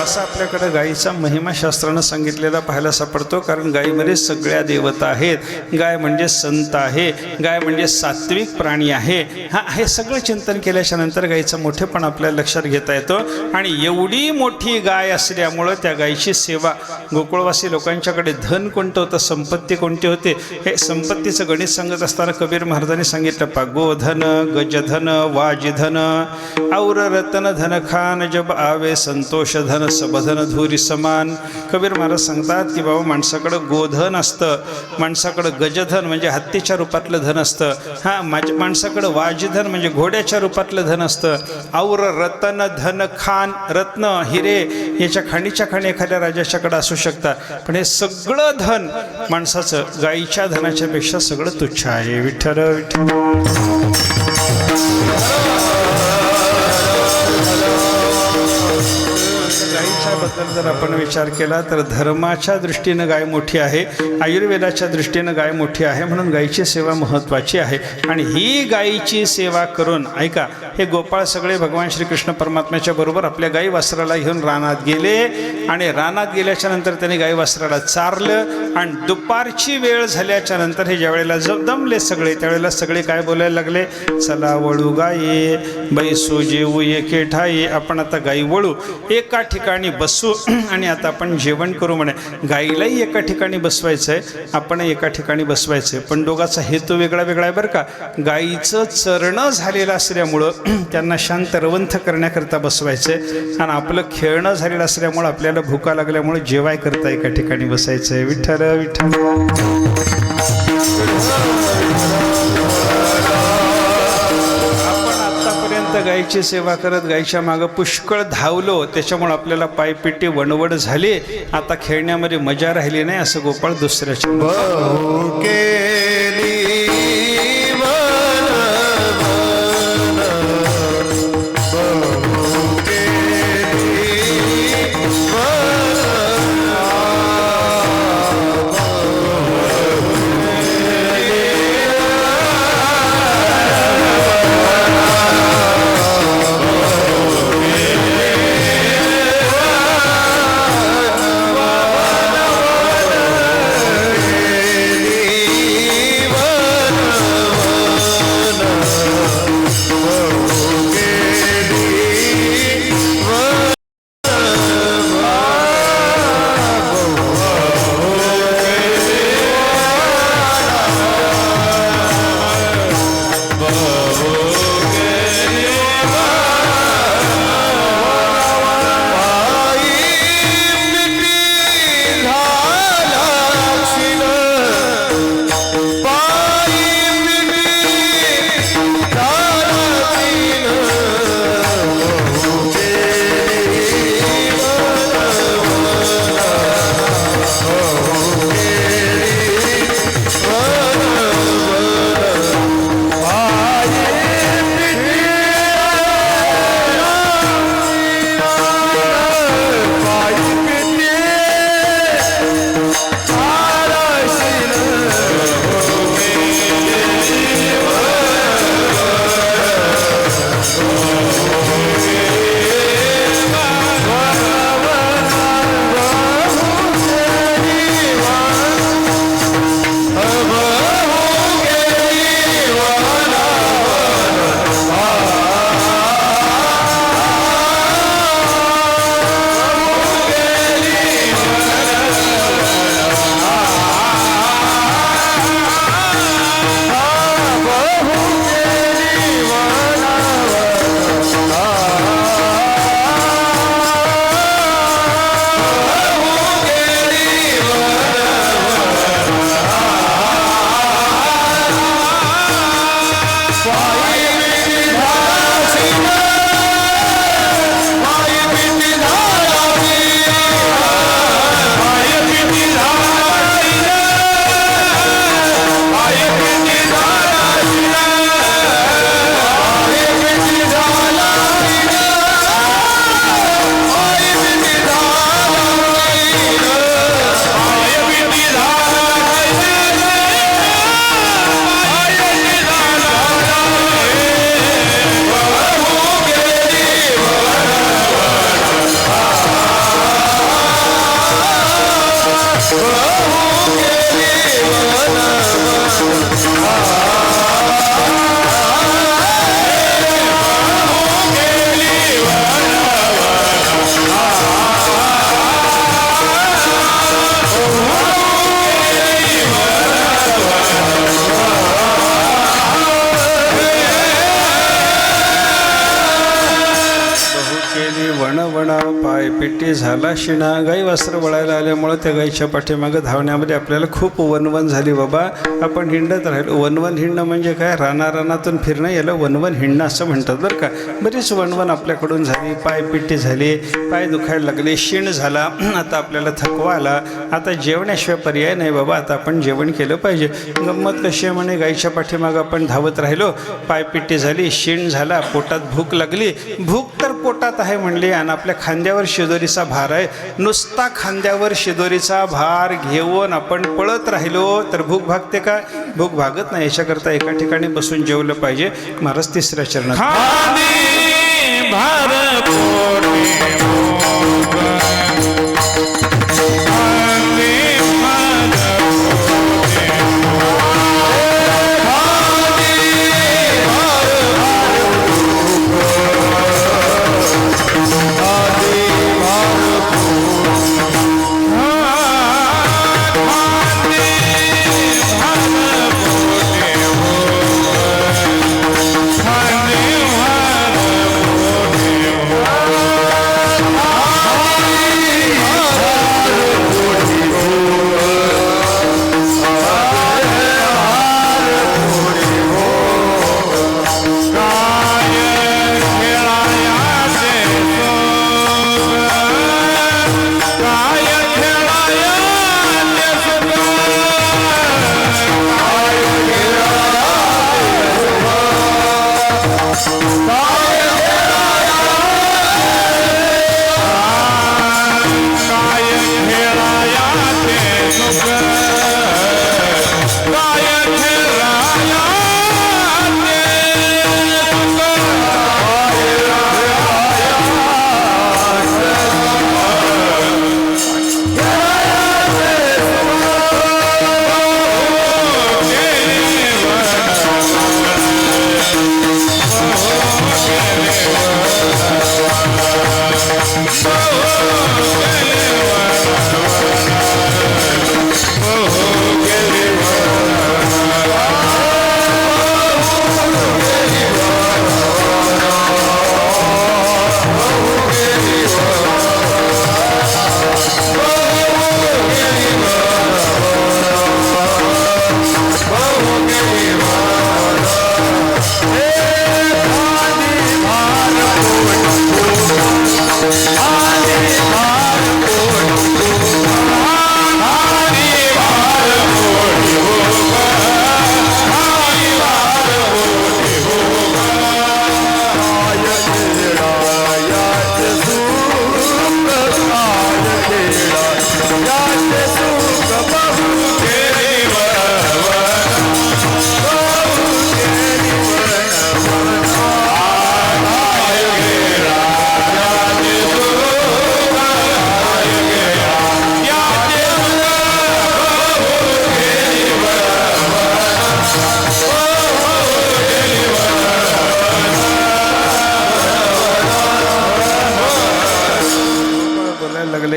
असा आपल्याकडे गायीचा महिमा शास्त्रानं सांगितलेला पाहायला सापडतो. कारण गायीमध्ये सगळ्या देवता आहेत. गाय म्हणजे संत आहे, गाय म्हणजे सात्विक प्राणी आहे. हे सगळं चिंतन केल्याच्या नंतर गायीचा मोठेपण आपल्याला लक्षात घेता येतो. आणि एवढी मोठी गाय असल्यामुळं त्या गायीची सेवा, गोकुळवासी लोकांच्याकडे धन कोणतं होतं, संपत्ती कोणती होते, हे संपत्तीचं गणित सांगत असताना कबीर महाराजांनी सांगितलं पा, गोधन गजधन वाजिधन और रतन धन खान जब आवे संतोष धन सबधन धुरी समान. कबीर महाराज सांगतात की बाबा, माणसाकडं गोधन असतं, माणसाकडं गजधन म्हणजे हत्तीच्या रूपातलं धन असतं, माणसाकडं वाजधन म्हणजे घोड्याच्या रूपातलं धन असतं, और रतन धन खान, रत्न हिरे याच्या खाणीच्या खाणी एखाद्या राजाच्याकडं असू शकतात. पण हे सगळं धन माणसाचं गायीच्या धनाच्या पेक्षा सगळं तुच्छ आहे. विठ्ठल विठ्ठल. गायीच्याबद्दल जर आपण विचार केला तर धर्माच्या दृष्टीनं गाय मोठी आहे, आयुर्वेदाच्या दृष्टीनं गाय मोठी आहे, म्हणून गायीची सेवा महत्त्वाची आहे. आणि ही गायीची सेवा करून, ऐका, हे गोपाळ सगळे भगवान श्रीकृष्ण परमात्म्याच्या बरोबर आपल्या गाई वासराला घेऊन रानात गेले. आणि रानात गेल्याच्या नंतर त्यांनी गाई वासराला चारलं. आणि दुपारची वेळ झाल्याच्या नंतर हे ज्यावेळेला दमले सगळे, त्यावेळेला सगळे काय बोलायला लागले, चला वळू गाये बैसू जेऊ एके ठाई, आपण आता गाई वळू, एका ठिकाणी बसू आणि आता आपण जेवण करू म्हणे. गाईलाही एका ठिकाणी बसवायचं आहे, आपण एका ठिकाणी बसवायचं आहे, पण दोघाचा हेतू वेगळा वेगळा आहे बरं का. गाईचं चरणं झालेलं असल्यामुळं त्यांना शांत रवंथ करण्याकरता बसवायचं आहे, आणि आपलं खेळणं झालेलं असल्यामुळं आपल्याला भुका लागल्यामुळे जेवाय करता एका ठिकाणी बसायचं आहे. विठ्ठल विठ्ठल. गायीची सेवा करत गायीच्या मागं पुष्कळ धावलो, त्याच्यामुळे आपल्याला पायपिटी वणवड झाली. आता खेळण्यामध्ये मजा राहिली नाही, असं गोपाळ दुसऱ्याच्या पिट्टी झाला शिणा. गाई वासरं वळायला आल्यामुळं त्या गाईच्या पाठीमागं धावण्यामध्ये आपल्याला खूप वनवन झाली बाबा. आपण हिंडत राहिलो. वनवन हिंडणं म्हणजे काय? रानारानातून फिरणं, याला वनवन हिंडणं असं म्हणतात बरं का. बरीच वनवन आपल्याकडून झाली. पाय पिट्टी झाली, पाय दुखायला लागले, शिण झाला. आता आपल्याला थकवा आला. आता जेवण्याशिवाय पर्याय नाही बाबा, आता आपण जेवण केलं पाहिजे. गंमत कशी आहे म्हणे, गाईच्या पाठीमागं आपण धावत राहिलो, पायपिट्टी झाली, शिण झाला, पोटात भूक लागली. भूक तर पोटात आहे म्हणली आणि आपल्या खांद्यावर शिदोरीचा भार आहे. नुसता खांद्यावर शिदोरीचा भार घेऊन आपण पळत राहिलो तर भूक भागते का? भूक भागत नाही. याच्याकरता एका ठिकाणी बसून जेवलं पाहिजे. महाराज तिसऱ्या चरणात भार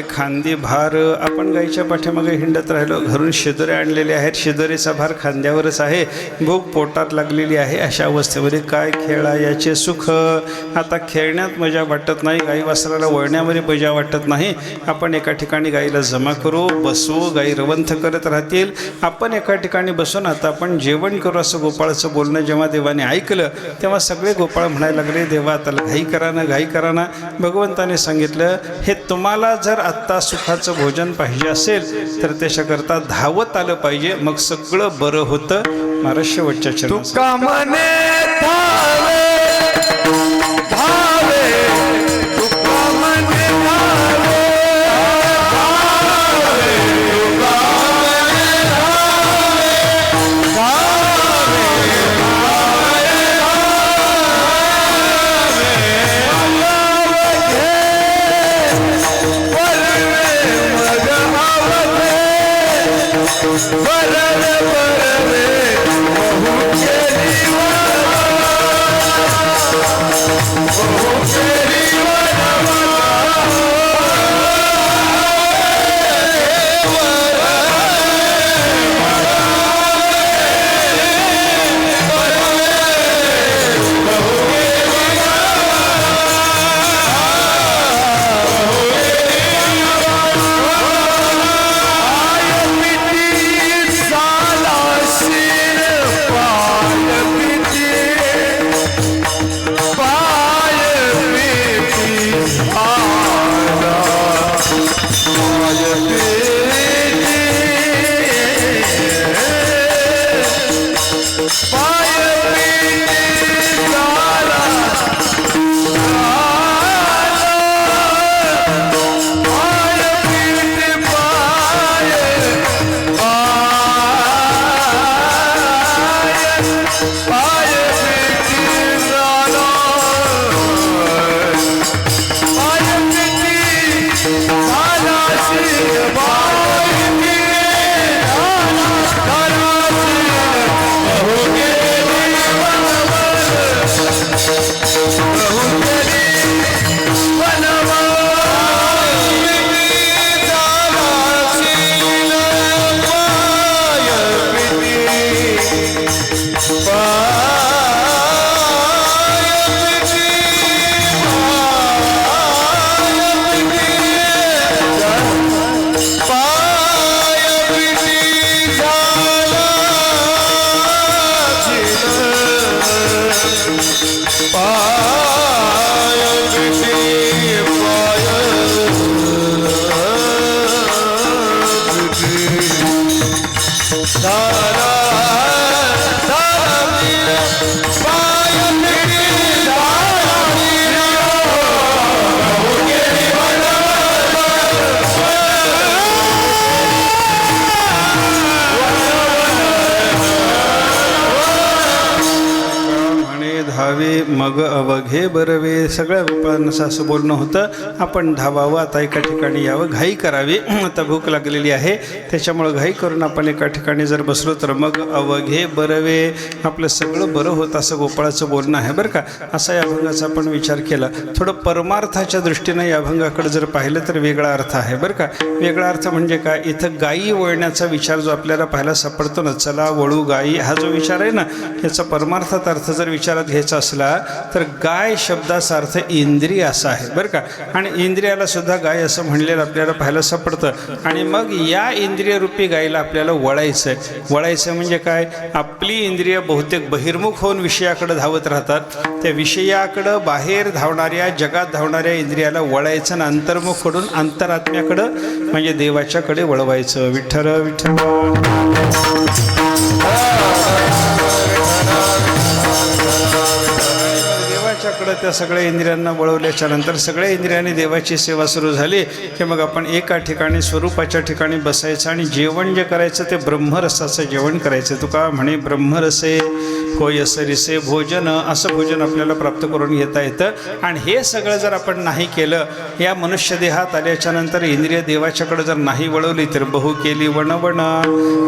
खांदी भार. आपण गाईच्या पाठीमागे हिंडत राहिलो. घरून शिदोरे आणलेले आहेत. शिदोरीचा भार खांद्यावरच आहे. भूक पोटात लागलेली आहे. अशा अवस्थेमध्ये काय खेळायाचे सुख. आता खेळण्यात मजा वाटत नाही. गाई वासराला वळण्यामध्ये मजा वाटत नाही. आपण एका ठिकाणी गाईला जमा करू, बसू. गाई रवंथ करत राहतील. आपण एका ठिकाणी बसून आता आपण जेवण करू असं गोपाळाचं बोलणं जेव्हा देवाने ऐकलं तेव्हा सगळे गोपाळ म्हणायला लागले, देवा आता घाई करा ना, घाई करा ना. भगवंताने सांगितलं, हे तुम्हाला जर आत्ता सुखाचं भोजन पाहिजे असेल तर त्याच्याकरता धावत आलं पाहिजे, मग सगळं बरं होतं. महाराज शेवटच्या चरणात तुका मने धावे धावे तुका मने धावे धावे तुका मने धावे धावे धावे मग अवघे बरवे. सगळ्या गोपाळांना असं बोलणं होतं, आपण धावावं, आता एका ठिकाणी यावं, घाई करावी. आता भूक लागलेली आहे, त्याच्यामुळं घाई करून आपण एका ठिकाणी जर बसलो तर मग अवघे बरवे, आपलं सगळं बरं होतं, असं गोपाळाचं बोलणं आहे बरं का. असा या अभंगाचा आपण विचार केला. थोडं परमार्थाच्या दृष्टीनं या अभंगाकडे जर पाहिलं तर वेगळा अर्थ आहे बरं का. वेगळा अर्थ म्हणजे काय, इथं गायी वळण्याचा विचार जो आपल्याला पाहायला सापडतो ना, चला वळू गायी, हा जो विचार आहे ना, याचा परमार्थात अर्थ जर विचारात घ्यायचा असला तर गाय शब्दाचा अर्थ इंद्रिय असा आहे बरं का. आणि इंद्रियाला सुद्धा गाय असं म्हणलेलं आपल्याला पाहायला सापडतं. आणि मग या इंद्रिय रूपी गायीला आपल्याला वळायचं आहे. वळायचं म्हणजे काय, आपली इंद्रिय बहुतेक बहिर्मुख होऊन विषयाकडे धावत राहतात. त्या विषयाकडं बाहेर धावणाऱ्या, जगात धावणाऱ्या इंद्रियाला वळायचं आणि अंतर्मुख कडून अंतरात्म्याकडं म्हणजे देवाच्याकडे वळवायचं. विठ्ठल विठ्ठल. देवाच्याकडं त्या सगळ्या इंद्रियांना वळवल्याच्या नंतर सगळ्या इंद्रियांनी देवाची सेवा सुरू झाली की मग आपण एका ठिकाणी स्वरूपाच्या ठिकाणी बसायचं आणि जेवण जे करायचं ते ब्रह्मरसाचं जेवण करायचं. तुका म्हणे ब्रह्मरसे होय सरिसे भोजन, असं भोजन आपल्याला प्राप्त करून घेता येतं. आणि हे सगळं जर आपण नाही केलं, या मनुष्य देहात आल्याच्या नंतर इंद्रिय देवाच्याकडे जर नाही वळवली तर बहु केली वणवण.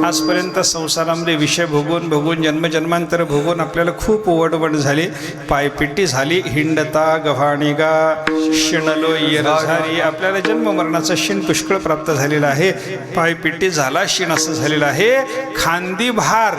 आजपर्यंत संसारामध्ये विषय भोगून भोगून जन्मजन्मांतर भोगून आपल्याला खूप ओवडवण झाली, पायपिटी झाली, हिंडता गव्हाणिगा शिणलो येरझारी. आपल्याला जन्म मरणाचा शिण पुष्कळ प्राप्त झालेला आहे, पायपिटी झाला, शिण असं झालेलं आहे. खांदी भार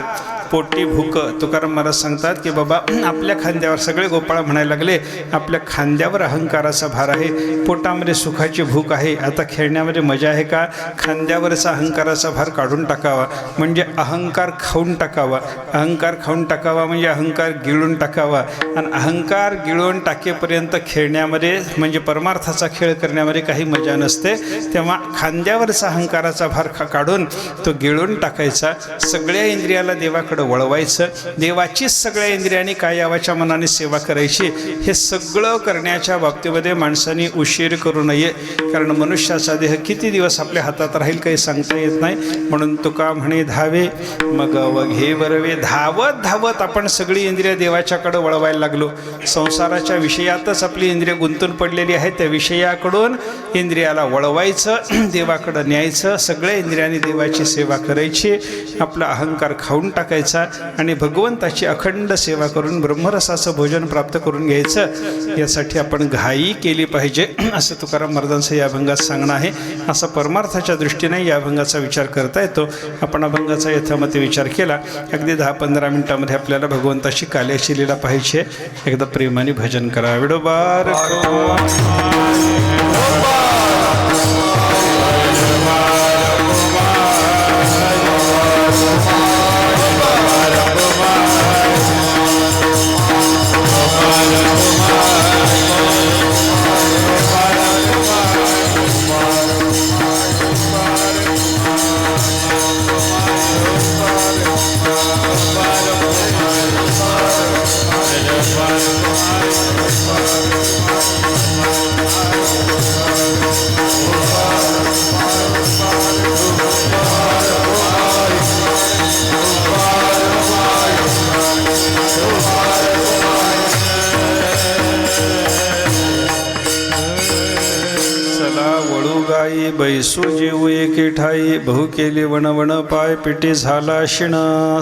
पोटी भूक. तुकाराम महाराज सांगतात की बाबा आपल्या खांद्यावर, सगळे गोपाळ म्हणायला लागले, आपल्या खांद्यावर अहंकाराचा भार आहे, पोटामध्ये सुखाची भूक आहे, आता खेळण्यामध्ये मजा आहे का. खांद्यावरचा अहंकाराचा भार काढून टाकावा, म्हणजे अहंकार खाऊन टाकावा. अहंकार खाऊन टाकावा म्हणजे अहंकार गिळून टाकावा. आणि अहंकार गिळून टाकेपर्यंत खेळण्यामध्ये म्हणजे परमार्थाचा खेळ करण्यामध्ये काही मजा नसते. तेव्हा खांद्यावरचा अहंकाराचा भार काढून तो गिळून टाकायचा. सगळ्या इंद्रियाला देवाकडे वळवायचं. देवाचीच सगळ्या इंद्रियांनी कायावाच्या मनाने सेवा करायची. हे सगळं करण्याच्या बाबतीमध्ये माणसाने उशीर करू नये, कारण मनुष्याचा देह किती दिवस आपल्या हातात राहील काही सांगता येत नाही. म्हणून तुका म्हणे धावे मग अवघे बरवे. धावत धावत आपण सगळी इंद्रिय देवाच्याकडे वळवायला लागलो. संसाराच्या विषयातच आपली इंद्रिय गुंतून पडलेली आहे, त्या विषयाकडून इंद्रियाला वळवायचं, देवाकडं न्यायचं. सगळ्या इंद्रियांनी देवाची सेवा करायची, आपला अहंकार खाऊन टाकायचा आणि भगवंताची अखंड सेवा करून ब्रह्मरसाचं भोजन प्राप्त करून घ्यायचं. यासाठी आपण घाई केली पाहिजे असं तुकाराम महाराजांचं या अभंगात सांगणं आहे. असा परमार्थाच्या दृष्टीने या अभंगाचा विचार करता येतो. आपण अभंगाचा यथामते विचार केला. अगदी 10-15 मिनिटांमध्ये आपल्याला भगवंताची काल्याची लीला पाहिजे. एकदा प्रेमाने भजन करा. विडोबार बैसू जीव एके ठाई बहु केली वणवण पाय पिटी झाला शिण.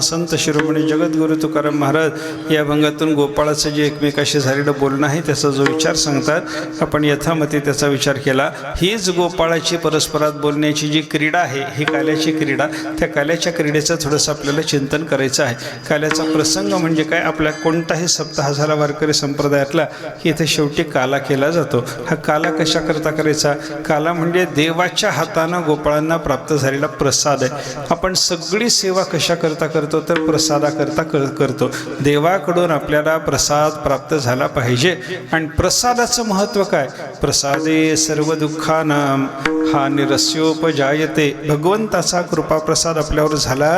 संत शिरोमणी जगद्गुरु तुकाराम महाराज या अभंगातून गोपाळाचं जे एकमेकाशी झालेलं बोलणं आहे त्याचा जो विचार सांगतात, आपण यथामती त्याचा विचार केला. हीच गोपाळाची परस्परात बोलण्याची जी क्रीडा आहे, ही काल्याची क्रीडा, त्या काल्याच्या क्रीडेचं थोडंसं आपल्याला चिंतन करायचं आहे. काल्याचा प्रसंग म्हणजे काय, आपल्या कोणताही सप्ताह झाला वारकरी संप्रदायातला की इथे शेवटी काला केला जातो. हा काला कशा करता करायचा, काला म्हणजे देवाच्या हातानं गोपाळांना प्राप्त झालेला प्रसाद आहे. आपण सगळी सेवा कशा करता करतो तर प्रसादाकरता करतो. देवाकडून आपल्याला प्रसाद प्राप्त झाला पाहिजे. आणि प्रसादाचं महत्त्व काय, प्रसादे सर्व दुःखानां हा निरस्योपजायते. भगवंताचा कृपा प्रसाद आपल्यावर झाला,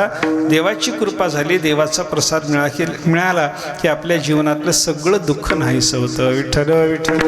देवाची कृपा झाली, देवाचा प्रसाद मिळाला की आपल्या जीवनातलं सगळं दुःख नाहीसं होतं. विठ्ठल विठ्ठल.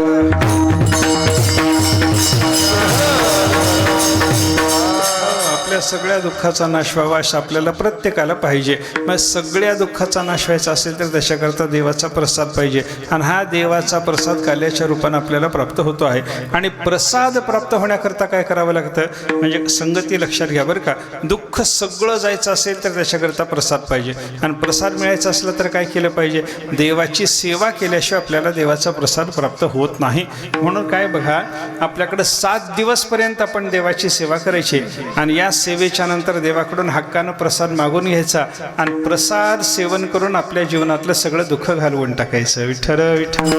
आपल्या सगळ्या दुःखाचा नाश व्हावा असं आपल्याला प्रत्येकाला पाहिजे. मग सगळ्या दुःखाचा नाश व्हायचा असेल तर त्याच्याकरता देवाचा प्रसाद पाहिजे. आणि हा देवाचा प्रसाद काल्याच्या रूपानं आपल्याला प्राप्त होतो आहे. आणि प्रसाद प्राप्त होण्याकरता काय करावं लागतं म्हणजे संगती लक्षात घ्या बरं का. दुःख सगळं जायचं असेल तर त्याच्याकरता प्रसाद पाहिजे. आणि प्रसाद मिळायचा असला तर काय केलं पाहिजे, देवाची सेवा केल्याशिवाय आपल्याला देवाचा प्रसाद प्राप्त होत नाही. म्हणून काय बघा, आपल्याकडं 7 दिवसपर्यंत आपण देवाची सेवा करायची आणि या सेवेच्या नंतर देवाकडून हक्कानं प्रसाद मागून घ्यायचा आणि प्रसाद सेवन करून आपल्या जीवनातलं सगळं दुःख घालवून टाकायचं. विठ्ठल विठ्ठल.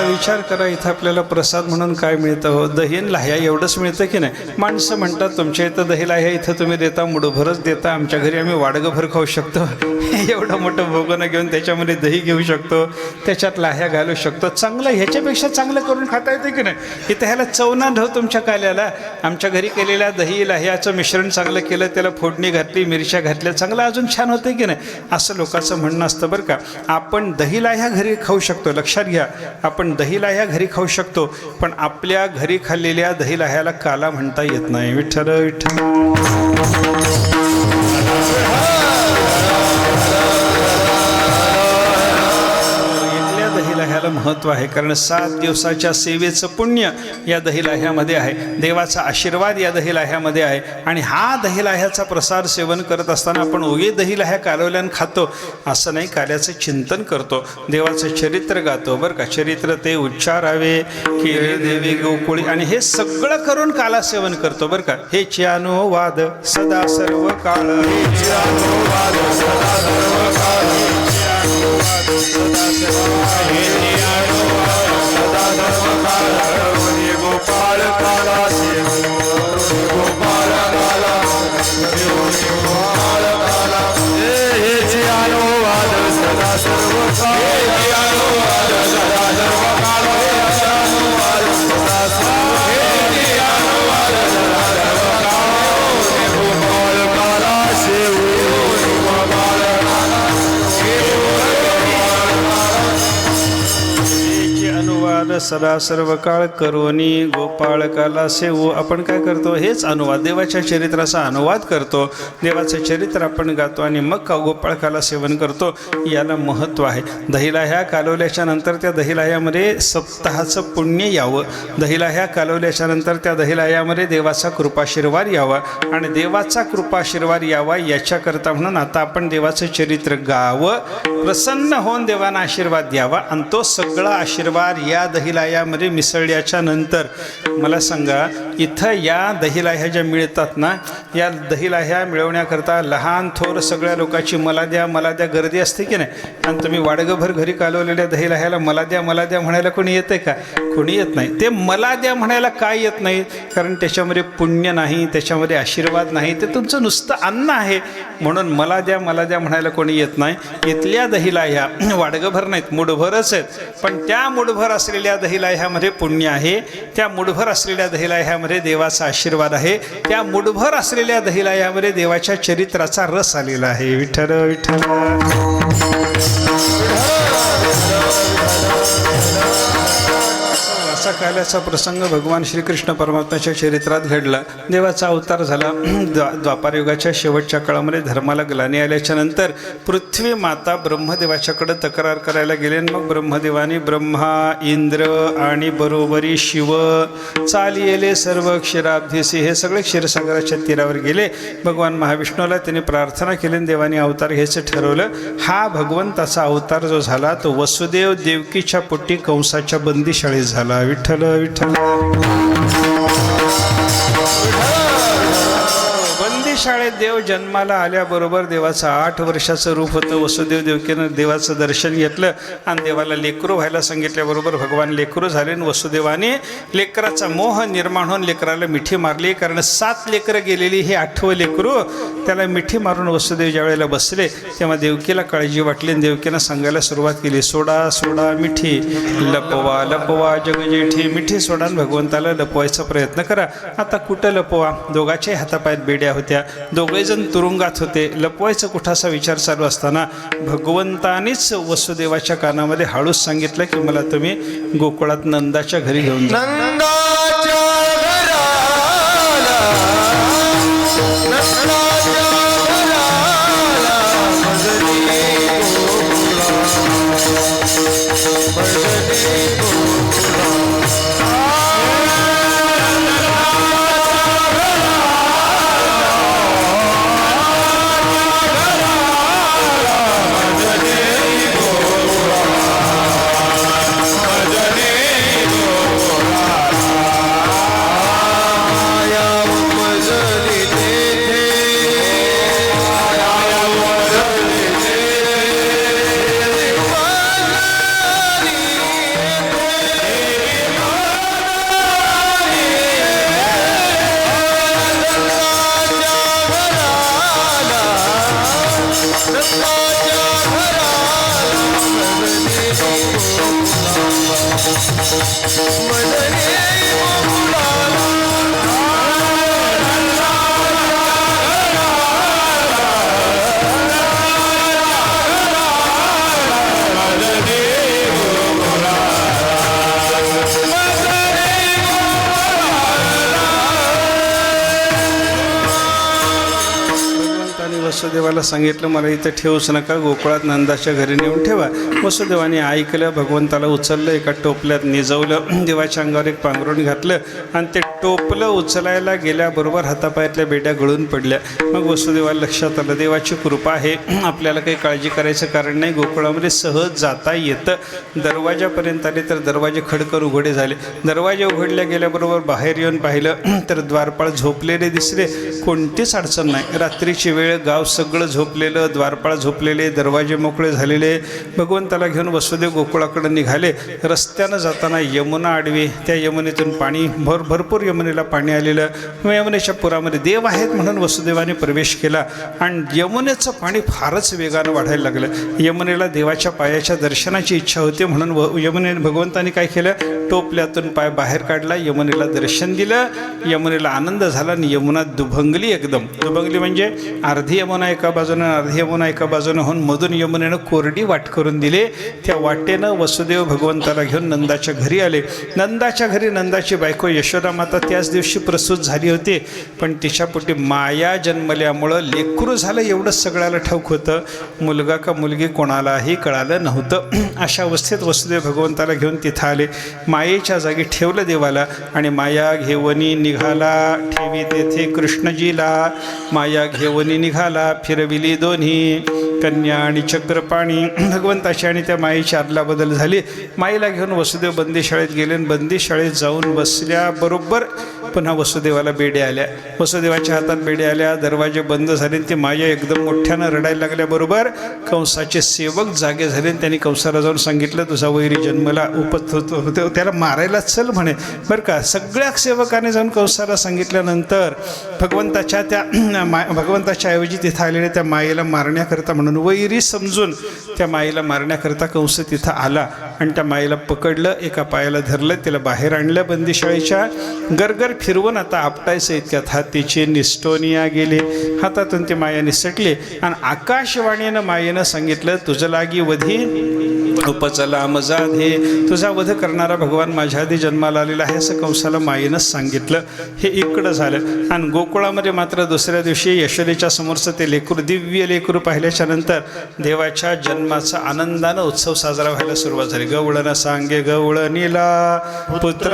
विचार करा, इथं आपल्याला प्रसाद म्हणून काय मिळतं हो, दही आणि लाह्या एवढंच मिळतं की नाही. माणसं म्हणतात तुमच्या इथं दही लाह्या इथं तुम्ही देता, मुठभरच देता, आमच्या घरी आम्ही वाडगंभर खाऊ शकतो. एवढं मोठं भोगणं घेऊन त्याच्यामध्ये दही घेऊ शकतो, त्याच्यात लाह्या घालू शकतो. चांगलं ह्याच्यापेक्षा चांगलं करून खाता येते की नाही. इथं ह्याला चवना ढव तुमच्या काल्याला. आमच्या घरी केलेल्या दही लाह्याचं मिश्रण चांगलं केलं, त्याला फोडणी घातली, मिरच्या घातल्या, चांगलं अजून छान होते की नाही, असं लोकांचं म्हणणं असतं बरं का. आपण दही लाह्या घरी खाऊ शकतो, लक्षात घ्या. आपण दही लाह्या घरी खाऊ शकतो, पण आपल्या घरी खाल्लेल्या दही लाह्याला काला म्हणता येत नाही. विठ्ठल विठ्ठल. दहीलाह्याला महत्त्व आहे, कारण 7 दिवसाच्या सेवेचं पुण्य या दहीलाह्यामध्ये आहे, देवाचा आशीर्वाद या दहीलाह्यामध्ये आहे. आणि हा दहीलाह्याचा प्रसाद सेवन करत असताना आपण ओगे दहीलाह्या कालवल्यानं खातो असं नाही, काल्याचं चिंतन करतो, देवाचं चरित्र गातो बरं का. चरित्र ते उच्चारावे की रे देवी गोकुळी, आणि हे सगळं करून काला सेवन करतो बरं का. हे अनुवाद सदा सर्व काळ, गोपाळ काला गोपाळ काला गोपाळ काला हे अनुवाद सदा सर्व अनुवाद सदा सर्व काळ, अनुवाद सदा अनुवाद सदा सर्व काळ, गोपाळ काला शिव गोपाळ अनुवाद सदा सर्व काळ करोनी गोपाळकाला सेवू. आपण काय करतो, हेच अनुवाद, देवाच्या चरित्राचा अनुवाद करतो, देवाचं चरित्र आपण गातो आणि मग गोपाळकाला सेवन करतो. याला महत्त्व आहे. दहीलाह्या कालवल्याच्या नंतर त्या दहीलाह्यामध्ये सप्ताहाचं पुण्य यावं, दहीलाह्या कालवल्याच्या नंतर त्या दहीलाह्यामध्ये देवाचा कृपाशीर्वाद यावा आणि देवाचा कृपाशीर्वाद यावा याच्याकरता म्हणून आता आपण देवाचं चरित्र गावं, प्रसन्न होऊन देवांना आशीर्वाद द्यावा. आणि तो सगळा आशीर्वाद या दहीलाह्यामध्ये मिसळल्याच्या नंतर मला सांगा, इथं या दहीलाह्या ज्या मिळतात ना, या दहीलाह्या मिळवण्याकरता लहान थोर सगळ्या लोकांची मला द्या गर्दी असते की नाही. आणि तुम्ही वाडगभर घरी कालवलेल्या दहीलाह्याला मला द्या म्हणायला कोणी येतं का, कोणी येत नाही. ते मला द्या म्हणायला काय येत नाही, कारण त्याच्यामध्ये पुण्य नाही, त्याच्यामध्ये आशीर्वाद नाही, ते तुमचं नुसतं अन्न आहे. म्हणून मला द्या म्हणायला कोणी येत नाही. इथल्या दहीलाह्या वाडगभर नाहीत, मुठभरच आहेत, पण त्या मुठभर असलेल्या दहीलाह्यामध्ये पुण्य आहे, त्या मुठभर असलेल्या दहीलाह्यामध्ये देवाचा आशीर्वाद आहे, त्या मुठभर असलेल्या दहीलाह्यामध्ये देवाच्या चरित्राचा रस आलेला आहे. विठ्ठल विठ्ठल. असा काल्याचा प्रसंग भगवान श्रीकृष्ण परमात्म्याच्या चरित्रात घडला. देवाचा अवतार झाला. द्वापारयुगाच्या शेवटच्या काळामध्ये धर्माला ग्लानी आल्याच्या नंतर पृथ्वी माता ब्रह्मदेवाच्याकडे तक्रार करायला गेले. मग ब्रह्मदेवानी ब्रह्मा, इंद्र आणि बरोबरी शिव चाली येले सर्व क्षीराब्धीसी, हे सगळे क्षीरसागराच्या तीरावर गेले. भगवान महाविष्णूला त्यांनी प्रार्थना केली, देवानी अवतार घ्यायचं ठरवलं. हा भगवंताचा अवतार जो झाला तो वसुदेव देवकीच्या पोटी कंसाच्या बंदीशाळेत झाला. विठ्ठल विठ्ठल. शाळेत देव जन्माला आल्याबरोबर देवाचं 8 वर्षाचं रूप होतं. वसुदेव देवकीनं देवाचं दर्शन घेतलं आणि देवाला लेकरू व्हायला सांगितल्याबरोबर भगवान लेकरू झाले. आणि वसुदेवाने लेकराचा मोह निर्माण होऊन लेकराला मिठी मारली, कारण 7 लेकरं गेलेली, हे 8वं लेकरू, त्याला मिठी मारून वसुदेव ज्या वेळेला बसले तेव्हा देवकीला काळजी वाटली आणि देवकीनं सांगायला सुरुवात केली, सोडा सोडा मिठी, लपवा लपवा जगजेठी. मिठी सोडा, भगवंताला लपवायचा प्रयत्न करा. आता कुठं लपवा, दोघाच्याही हातापायात बेड्या होत्या. दोघेजण तुरुंगात होते. लपवायचं कुठं असा विचार चालू असताना भगवंतानीच वसुदेवाच्या कानामध्ये हळूच सांगितलं की मला तुम्ही गोकुळात नंदाच्या घरी घेऊन जा. नंदाच्या घराला नंदाच्या घराला भजनी गोकुळा भजनी वसुदेवाला सांगितलं मला इथं ठेवूच नका, गोकुळात नंदाच्या घरी नेऊन ठेवा. वसुदेवाने ऐकलं, भगवंताला उचललं, एका टोपल्यात निजवलं, देवाच्या अंगावर एक पांघरुण घातलं आणि ते टोपलं उचलायला गेल्याबरोबर हातापायातल्या बेड्या गळून पडल्या. मग वसुदेवाला लक्षात आलं देवाची कृपा आहे, आपल्याला काही काळजी करायचं कारण नाही, गोकुळामध्ये सहज जाता येतं. दरवाजापर्यंत आले तर दरवाजे खडकर उघडे झाले. दरवाजे उघडल्या गेल्याबरोबर बाहेर येऊन पाहिलं तर द्वारपाळ झोपलेले दिसले. कोणतीच अडचण नाही. रात्रीची वेळ, गाव सगळं झोपलेलं, द्वारपाळ झोपलेले, दरवाजे मोकळे झालेले. भगवंताला घेऊन वसुदेव गोकुळाकडे निघाले. रस्त्यानं जाताना यमुना आडवी, त्या यमुनेतून पाणी भरपूर यमुनेला पाणी आलेलं. यमुनेच्या पुरामध्ये देव आहेत म्हणून वसुदेवाने प्रवेश केला आणि यमुनेचं पाणी फारच वेगानं वाढायला लागलं. यमुनेला देवाच्या पायाच्या दर्शनाची इच्छा होती म्हणून भगवंताने काय केलं, टोपल्यातून पाय बाहेर काढला, यमुनेला दर्शन दिलं. यमुनेला आनंद झाला आणि यमुना दुभंगली, एकदम दुभंगली म्हणजे अर्धी यमुना एका बाजूनं अर्धी यमुना एका बाजूनं होऊन मधून यमुनेनं कोरडी वाट करून दिले. त्या वाटेनं वसुदेव भगवंताला घेऊन नंदाच्या घरी आले. नंदाच्या घरी नंदाची बायको यशोदा माता त्याच दिवशी प्रसूत झाली होती, पण तिच्या पोटी माया जन्मल्यामुळं लेकरू झालं एवढंच सगळ्याला ठाऊक होतं. मुलगा का मुलगी कोणालाही कळालं नव्हतं. अशा अवस्थेत वसुदेव भगवंताला घेऊन तिथं आले. मायेच्या जागी ठेवलं देवाला आणि माया घेवनी निघाला, ठेवी तेथे कृष्णजीला. माया घेवनी निघाला, फिरविली दोन्ही कन्या आणि चक्रपाणी. भगवंताची आणि त्या मायेची अदलाबदल झाली. माईला घेऊन वसुदेव बंदीशाळेत गेले आणि बंदीशाळेत जाऊन बसल्याबरोबर पुन्हा वसुदेवाला बेड्या आल्या. वसुदेवाच्या हातात बेड्या आल्या, दरवाजे बंद झाले. ती माया एकदम मोठ्यानं रडायला लागल्याबरोबर कंसाचे सेवक जागे झाले. त्यांनी कंसाला जाऊन सांगितलं तुझा वैरी जन्मला होतो, त्याला मारायला चल म्हणे. बरं का, सगळ्या सेवकाने जाऊन कंसाला सांगितल्यानंतर भगवंताच्या ऐवजी तिथं आलेल्या त्या मायेला मारण्याकरता म्हणून वैरी समजून त्या माईला मारण्याकरता कंस तिथं आला आणि त्या माईला पकडलं, एका पायाला धरलं, तिला बाहेर आणलं बंदीशाळेच्या. गरगर फिरवून आता आपटायचं इतक्यात हातीची निष्ठोनिया गेली. हातातून ती माया निसटली आणि आकाशवाणीनं मायेनं सांगितलं तुझं लागी वधी उपचला मजाधे, तुझा वध करणारा भगवान माझ्या आधी जन्माला आलेला आहे असं कंसाला मायेनंच सांगितलं. हे इकडं झालं. आणि गोकुळामध्ये मात्र दुसऱ्या दिवशी यशोदेच्या समोरचं ते लेकरू, दिव्य लेकरू पाहिल्याच्या नंतर देवाच्या जन्माचा आनंदानं उत्सव साजरा व्हायला सुरुवात झाली. गवळण सांगे गवळणीला पुत्र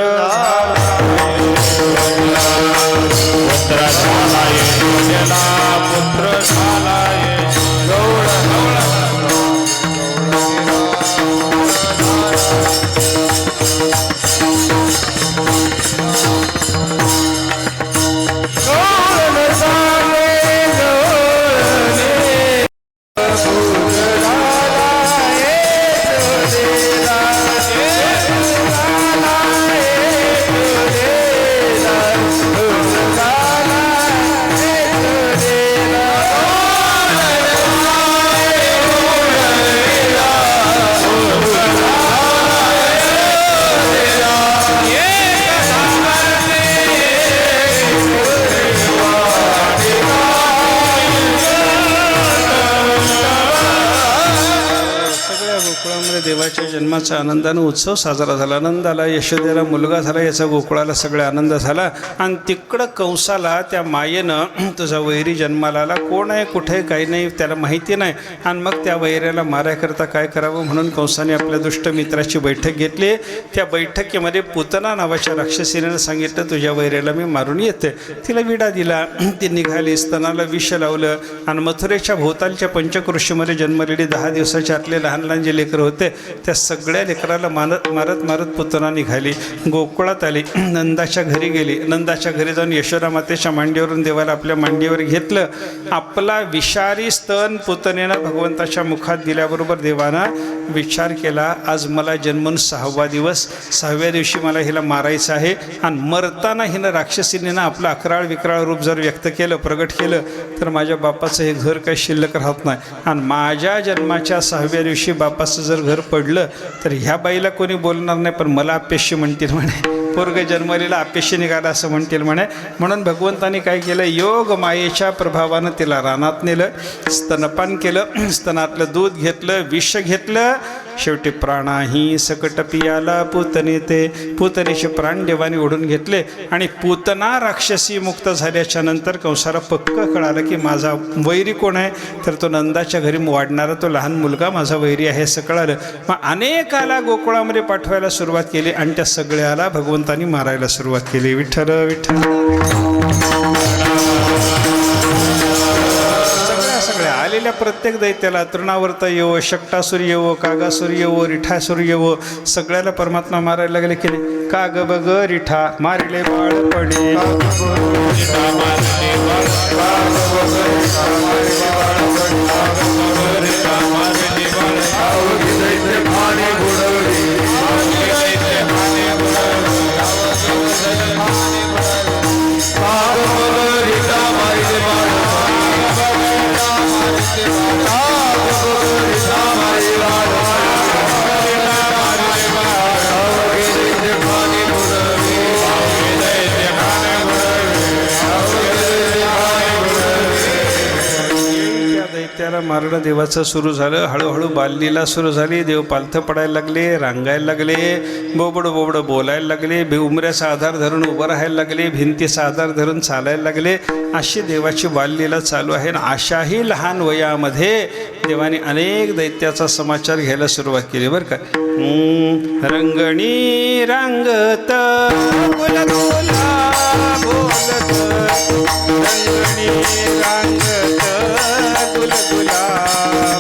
देवाच्या जन्माचा आनंदानं उत्सव साजरा झाला. आनंद आला, यशोदेला मुलगा झाला, याचा गोकुळाला सगळा आनंद झाला. आणि तिकडं कंसाला त्या मायेनं तुझा वैरी जन्माला आला, कोण आहे कुठे आहे काही नाही त्याला माहिती नाही. आणि मग त्या वैऱ्याला मारायकरता काय करावं म्हणून कंसाने आपल्या दुष्ट मित्राची बैठक घेतली. त्या बैठकीमध्ये पूतना नावाच्या राक्षसीने सांगितलं तुझ्या वैऱ्याला मी मारून येते. तिला विडा दिला, ती निघाली, स्तनाला विष लावलं आणि मथुरेच्या भोवतालच्या पंचकृषीमध्ये जन्मलेली 10 दिवसाच्या आतले लहान लहान जे लेकरं होते त्या सगळ्या लेकराला मारत मारत पूतना निघाली, गोकुळात आली, नंदाच्या घरी गेली. नंदाच्या घरी जाऊन यशोदा मातेच्या मांडीवरून देवाला आपल्या मांडीवर घेतलं. आपला विषारी स्तन पूतनेनं भगवंताच्या मुखात दिल्याबरोबर देवानं विचार केला, आज मला जन्मून 6वा दिवस, 6व्या दिवशी मला हिला मारायचं आहे. आणि मरताना हिनं राक्षसीनं आपलं अकराळ विक्राळ रूप जर व्यक्त केलं, प्रगट केलं तर माझ्या बापाचं हे घर काही शिल्लक राहत नाही. आणि माझ्या जन्माच्या 6व्या दिवशी बापाचं जर घर पडलं तर ह्या बाईला कोणी बोलणार नाही, पण मला अपेशी म्हणतील म्हणे, पोरग जन्मलेला अपेशी निघाला असं म्हणतील म्हणे. म्हणून भगवंताने काय केलं, योग मायेच्या प्रभावानं तिला रानात नेलं, स्तनपान केलं, स्तनातलं दूध घेतलं, विष घेतलं. शेवटी प्राणाही सकट पियाला पूतनेते, पूतनेचे प्राण देवाने ओढून घेतले. आणि पूतना राक्षसी मुक्त झाल्याच्या नंतर कंसाला पक्क कळालं की माझा वैरी कोण आहे, तर तो नंदाच्या घरी वाढणारा तो लहान मुलगा माझा वैरी आहे असं कळालं. मग अनेकाला गोकुळामध्ये पाठवायला सुरुवात केली आणि त्या सगळ्याला भगवंतानी मारायला सुरुवात केली. विठ्ठल विठ्ठल. सगळ्या आलेल्या प्रत्येक दैत्याला, तृणावर्त येवो, शक्टासूर येवो, कागासूर येवो, रिठासूर येवो, सगळ्याला परमात्मा मारायला लागले की नाही. काग बग रिठा मारिले बाळपणे, त्याला मारणं देवाचं सुरू झालं. हळूहळू बाललीला सुरू झाली. देव पालथं पडायला लागले, रांगायला लागले, बोबडं बोबडं बोलायला लागले, उमऱ्याचा आधार धरून उभं राहायला लागले, भिंतीचा आधार धरून चालायला लागले. अशी देवाची बाललीला चालू आहे. अशाही लहान वयामध्ये देवाने अनेक दैत्याचा समाचार घ्यायला सुरुवात केली बरं का. रंगणी रांगत गुलगुला बोलत, रंगणी रांगत गुलगुला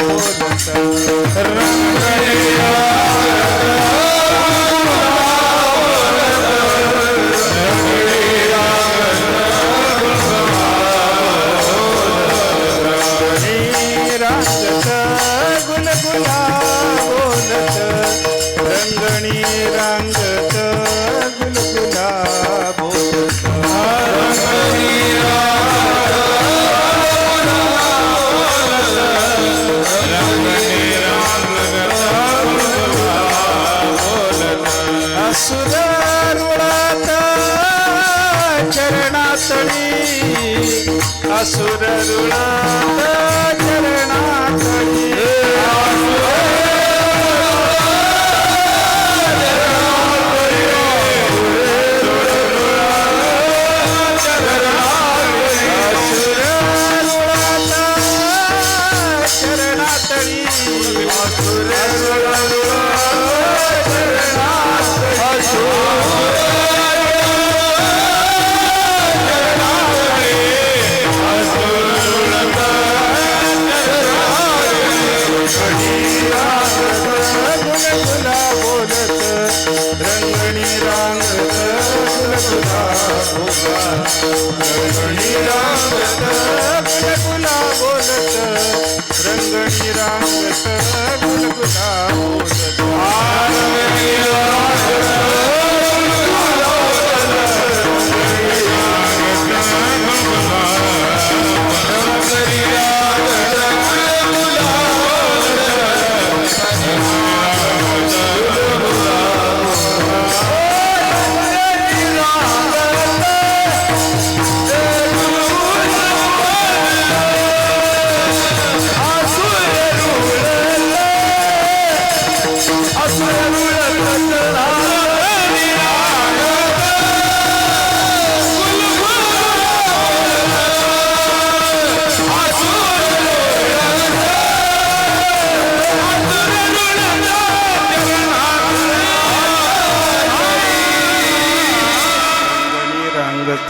बोलत, रंगणी असुर रुळात चरणातळी,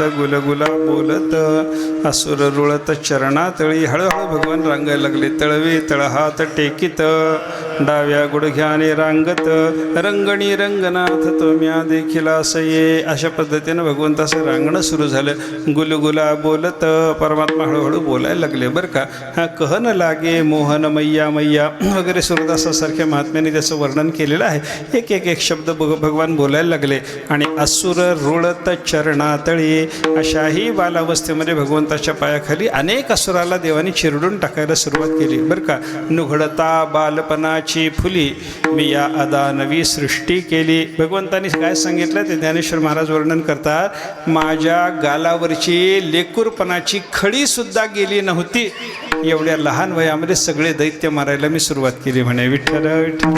रांगत गुलगुला बोलत असुर रुळत चरणातळी. हळूहळू भगवान रांगायला लागले. तळवे तळहात टेकीत डाव्या गुडघ्याने रांगत रंगणी रंगनाथ तुम्या देखील असये. अशा पद्धतीनं भगवंताचं रांगणं सुरू झालं. गुलगुला बोलत परमात्मा हळूहळू बोलायला लागले बरं का. हा कहन लागे मोहन मैया मैया वगैरे सूरदासासारख्या महात्म्याने त्याचं वर्णन केलेलं आहे. एक एक एक शब्द भगवान बोलायला लागले. आणि असुर रुळत चरणातळी अशाही बालावस्थेमध्ये भगवंताच्या पायाखाली अनेक असुराला देवाने चिरडून टाकायला सुरुवात केली बरं का. नुघडता बालपणाची फुली मी या अदा नवी सृष्टी केली. भगवंतांनी काय सांगितलं ते ज्ञानेश्वर महाराज वर्णन करतात. माझ्या गालावरची लेकूरपणाची खडीसुद्धा गेली नव्हती. एवढ्या लहान वयामध्ये सगळे दैत्य मारायला मी सुरुवात केली म्हणे. विठ्ठल विठ्ठल.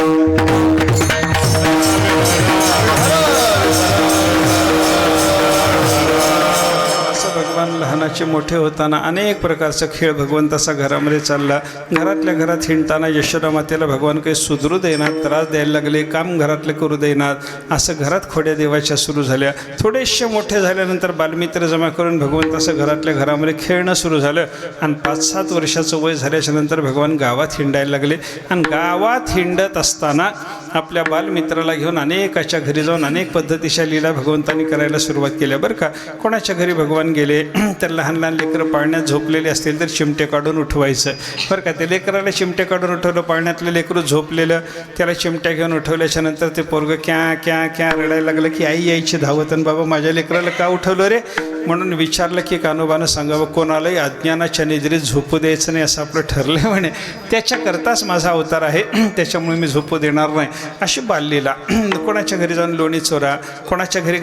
भगवान लहानाचे मोठे होताना अनेक प्रकारचा खेळ भगवंताचा घरामध्ये चालला. घरातल्या घरात हिंडताना यशोदा मातेला भगवान काही सुधरू देणार, त्रास द्यायला लागले, काम घरातले करू देणार. असं घरात खोड्या देवाच्या सुरू झाल्या. थोडेसे मोठे झाल्यानंतर बालमित्र जमा करून भगवंताचं घरातल्या घरामध्ये खेळणं सुरू झालं. आणि 5-7 वर्षाचं वय झाल्याच्या नंतर भगवान गावात हिंडायला लागले. आणि गावात हिंडत असताना आपल्या बालमित्राला घेऊन अनेकाच्या घरी जाऊन अनेक पद्धतीच्या लीला भगवंतांनी करायला सुरुवात केल्या बरं का. कोणाच्या घरी भगवान गेले तर लहान लहान लेकरं पाळण्यात झोपलेले असतील तर चिमटे काढून उठवायचं बरं का. ते लेकराला चिमटे काढून उठवलं. पाळण्यातलं लेकरू झोपलेलं, त्याला चिमट्या घेऊन उठवल्याच्या नंतर ते पोरगं क्या क्या क्या रडायला लागलं की आई यायची धावत. आणि बाबा माझ्या लेकराला का उठवलं रे म्हणून विचारलं की कानोबानं सांगावं कोणालाही अज्ञानाच्या निद्रेत झोपू द्यायचं नाही असं आपलं ठरलं म्हणे. त्याच्याकरताच माझा अवतार आहे, त्याच्यामुळे मी झोपू देणार नाही. अशी बाललीला. कोणाच्या घरी जाऊन लोणी चोरा, कोणाच्या घरी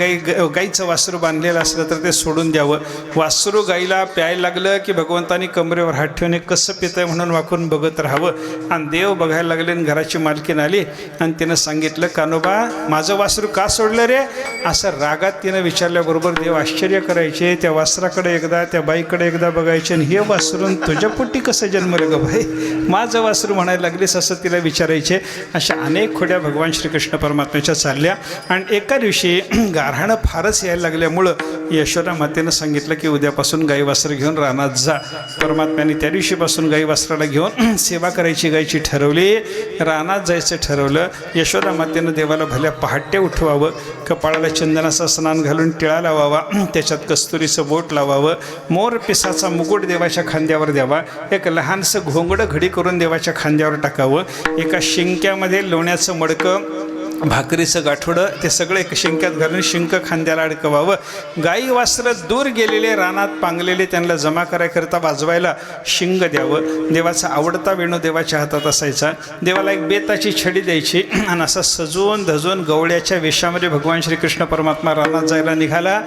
गाईचं वासरू बांधलेलं असलं तर ते सोडून द्यावं. वासरू गाईला प्यायला लागलं की भगवंतानी कमरेवर हात ठेवून कसं पितंय म्हणून वाकून बघत राहावं. आणि देव बघायला लागले. आणि घराची मालकीन आली आणि तिनं सांगितलं कानोबा माझं वासरू का सोडलं रे असं रागात तिनं विचारल्याबरोबर देव आश्चर्य करायचे. त्या वासराकडे एकदा त्या बाईकडे एकदा बघायचे. आणि हे वासरून तुझ्या पोटी कसं जन्मलं ग बाई, माझं वासरू म्हणायला लागलीस असं तिला विचारायचे. अशा अनेक खोड्या भगवान श्रीकृष्ण परमात्म्याच्या चालल्या. आणि एका दिवशी गारहाणं फारच यायला लागल्यामुळं यशोदा मातेनं सांगितलं की उद्यापासून गाई वासरं घेऊन रानात जा. परमात्म्याने त्या दिवशीपासून गाई वासराला घेऊन सेवा करायची गायची ठरवली. रानात जायचं ठरवलं. यशोदा मातेनं देवाला भल्या पहाटे उठवावं. कपाळाला चंदनाचा स्नान घालून टिळा लावावा. त्याच्यात कस्तुरीचं बोट लावावं. मोर पिसाचा मुकुट देवाच्या खांद्यावर द्यावा. एक लहानसं घोंगडं घडी करून देवाच्या खांद्यावर टाकावं. एका शिंक्यामध्ये लोण्याचं मडकं, भाकरीचं गाठोडं ते सगळं एक शिंक्यात घालून शिंक खांद्याला अडकवावं. गाई वासरं दूर गेलेले रानात पांगलेले त्यांना जमा करायकरता वाजवायला शिंग द्यावं. देवाचा आवडता वेणू देवाच्या हातात असायचा. देवाला एक बेताची छडी द्यायची. आणि असा सजून धजून गवळ्याच्या वेशामध्ये भगवान श्रीकृष्ण परमात्मा रानात जायला निघाला.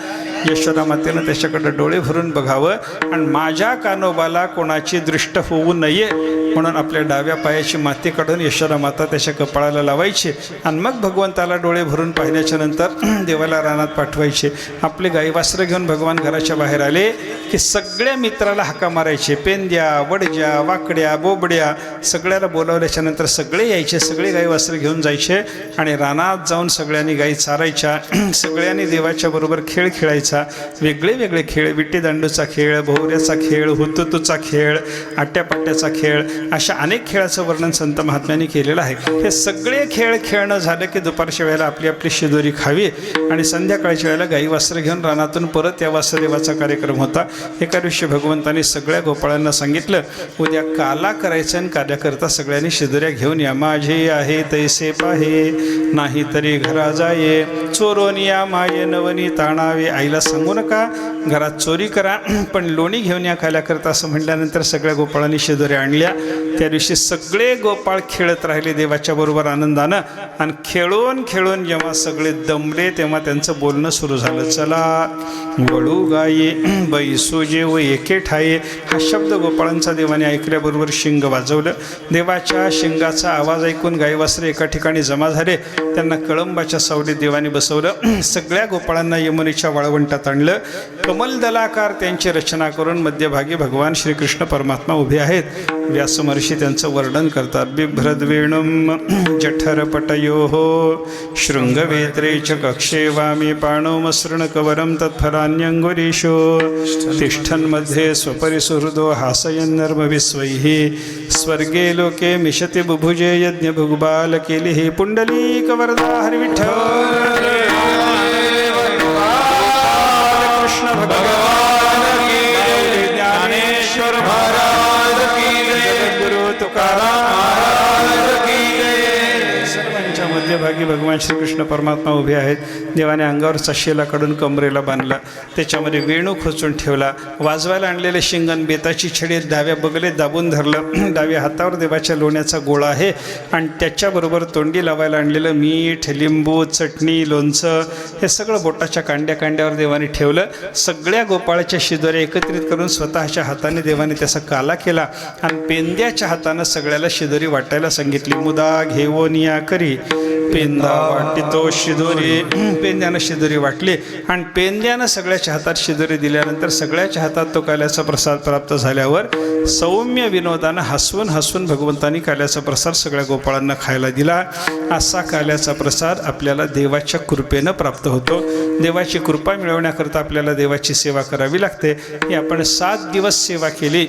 यशोदा मातेनं त्याच्याकडे डोळे भरून बघावं. आणि माझ्या कानोबाला कोणाची दृष्ट होऊ नये म्हणून आपल्या डाव्या पायाची माती काढून यशोदा माता त्याच्या कपाळाला लावायची. आणि मग भगवंताला डोळे भरून पाहिल्याच्या नंतर देवाला रानात पाठवायचे. आपले गाई वासरं घेऊन भगवान घराच्या बाहेर आले की सगळ्या मित्राला हाका मारायचे. पेंद्या, वडज्या, वाकड्या, बोबड्या सगळ्याला बोलावल्याच्या नंतर सगळे यायचे. सगळे गाई वासरं घेऊन जायचे आणि रानात जाऊन सगळ्यांनी गाई चारायच्या. सगळ्यांनी देवाच्या बरोबर खेळ खेळायचा. वेगळे वेगळे खेळ, विट्टीदांडूचा खेळ, भोवऱ्याचा खेळ, हुतुतूचा खेळ, आट्यापाट्याचा खेळ, अशा अनेक खेळाचं वर्णन संत महात्म्यांनी केलेलं आहे. हे सगळे खेळ खेळणं झालं की दुपारच्या वेळेला आपली आपली शिदोरी खावी आणि संध्याकाळच्या वेळेला गाई वासरं घेऊन रानातून परत या वासुदेवाचा कार्यक्रम होता. एका दिवशी भगवंतांनी सगळ्या गोपाळांना सांगितलं उद्या काला करायचं आणि कार्याकरता सगळ्यांनी शिदोऱ्या घेऊन या. माझे आहे तैसे पाहे नाही तरी घरा जाये, चोरोन या माये नवनी ताणावे. आईला सांगू नका घरात चोरी करा पण लोणी घेऊन या खाल्याकरता असं म्हटल्यानंतर सगळ्या गोपाळांनी शिदोऱ्या आणल्या. त्या दिवशी सगळे गोपाळ खेळत राहिले देवाच्या बरोबर आनंदानं. आणि खेळून खेळून जेव्हा सगळे दमले तेव्हा त्यांचं बोलणं सुरू झालं. चला वळू गाये बैसू जेव एके ठाये. हा शब्द गोपाळांचा देवाने ऐकल्याबरोबर शिंग वाजवलं. देवाच्या शिंगाचा आवाज ऐकून गाईवासरे एका ठिकाणी जमा झाले. त्यांना कळंबाच्या सावलीत देवाने बसवलं. सगळ्या गोपाळांना यमुनेच्या वाळवंटात आणलं. कमलदलाकार त्यांची रचना करून मध्यभागी भगवान श्रीकृष्ण परमात्मा उभे आहेत. व्यास महर्षी त्यांचं वर्णन करतात. बिभ्रद्वेणुम जठरपटयोः शृंगवेत्रे च कक्षे वामे पाणोमसृणकवरं तत्फलान्यङ्गुरीशो तिष्ठन्मध्ये स्वपरिसुहृदो हासयन्नर्मविश्वैः स्वर्गे लोके मिशति बुभुजे यज्ञभुग्बालकेलिः पुण्डलीकवरदा हरिविठ्ठल कृष्ण भगवान की जय. ज्ञानेश्वर महाराज की जय. गुरु तुकाराम महाराज की जय. सर्वांच्या मध्यभागी भगवान श्रीकृष्ण परमात्मा उभे आहेत. देवाने अंगावर सशेला काढून कमरेला बांधला, त्याच्यामध्ये वेणू खोचून ठेवला, वाजवायला आणलेले शिंगण बेताची छडी डाव्या बगलेत दाबून धरलं. डाव्या हातावर देवाच्या लोण्याचा गोळा आहे आणि त्याच्याबरोबर तोंडी लावायला आणलेलं मीठ, लिंबू, चटणी, लोणचं हे सगळं बोटाच्या कांड्यावर देवाने ठेवलं. सगळ्या गोपाळाच्या शिदोऱ्या एकत्रित करून स्वतःच्या हाताने देवाने त्याचा काला केला आणि पेंद्याच्या हातानं सगळ्याला शिदोरी वाटायला सांगितली. मुदा घेवोनिया करी पेंदा वाटितो शिदोरी. पेंद्यानं शिदोरी वाटली आणि पेंद्यानं सगळ्याच्या हातात शिदोरी दिल्यानंतर सगळ्याच्या हातात तो काल्याचा प्रसाद प्राप्त झाल्यावर सौम्य विनोदानं हसवून भगवंतांनी काल्याचा प्रसाद सगळ्या गोपाळांना खायला दिला. असा काल्याचा प्रसाद आपल्याला देवाच्या कृपेनं प्राप्त होतो. देवाची कृपा मिळवण्याकरता आपल्याला देवाची सेवा करावी लागते. ही आपण 7 दिवस सेवा केली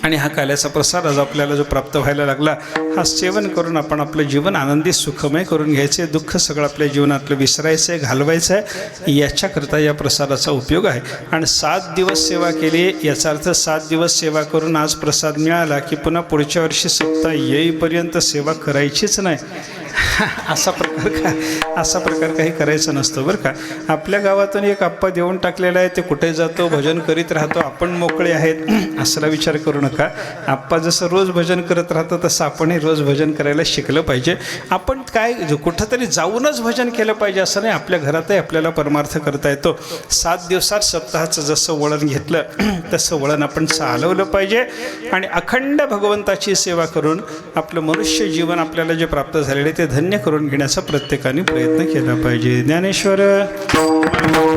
आणि हा काल्याचा प्रसाद आज आपल्याला जो प्राप्त व्हायला लागला, हा सेवन करून आपण आपलं जीवन आनंदी सुखमय करून घ्यायचे. दुःख सगळं आपल्या जीवनातलं विसरायचं आहे, घालवायचं आहे. याच्याकरता या प्रसादाचा उपयोग आहे. आणि 7 दिवस सेवा केली याचा अर्थ 7 दिवस सेवा करून आज प्रसाद मिळाला की पुन्हा पुढच्या वर्षी सप्ताह येईपर्यंत सेवा करायचीच नाही. असा प्रकार काही करायचं नसतं बरं का. आपल्या गावातून एक आप्पा देऊन टाकलेला आहे, ते कुठे जातो भजन करीत राहतो, आपण मोकळे आहेत असला विचार करू नका. आप्पा जसं रोज भजन करत राहतो तसं आपणही रोज भजन करायला शिकलं पाहिजे. आपण काय कुठंतरी जाऊनच भजन केलं पाहिजे असं नाही, आपल्या घरातही आपल्याला परमार्थ करता येतो. 7 दिवसात सप्ताहाचं जसं वळण घेतलं तसं वळण आपण चालवलं पाहिजे आणि अखंड भगवंताची सेवा करून आपलं मनुष्य जीवन आपल्याला जे प्राप्त झालेले ते धन्य करून घेण्याचा प्रत्येकाने प्रयत्न केला पाहिजे. ज्ञानेश्वर दुःखा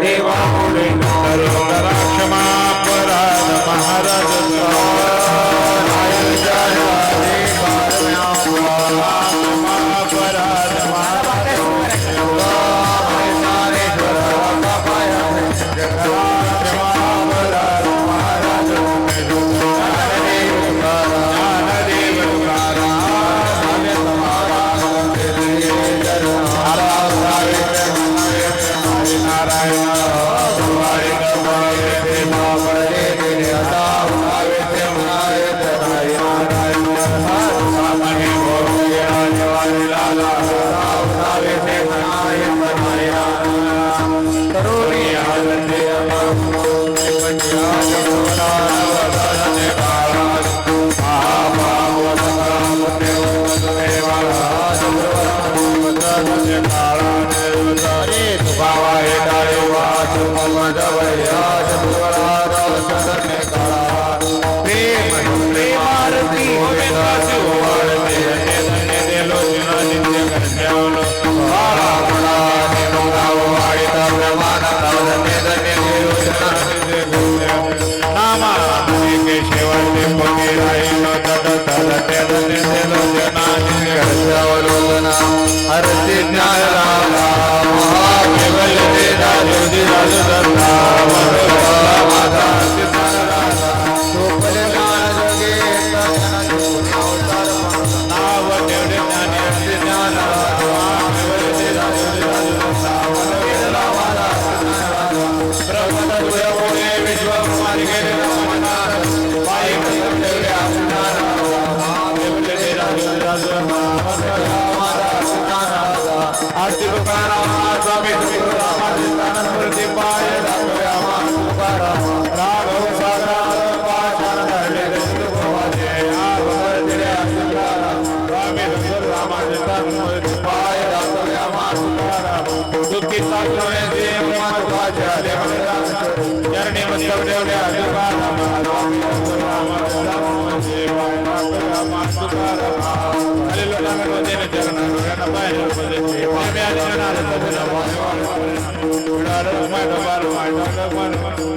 देवा क्षमा अपराध महाराज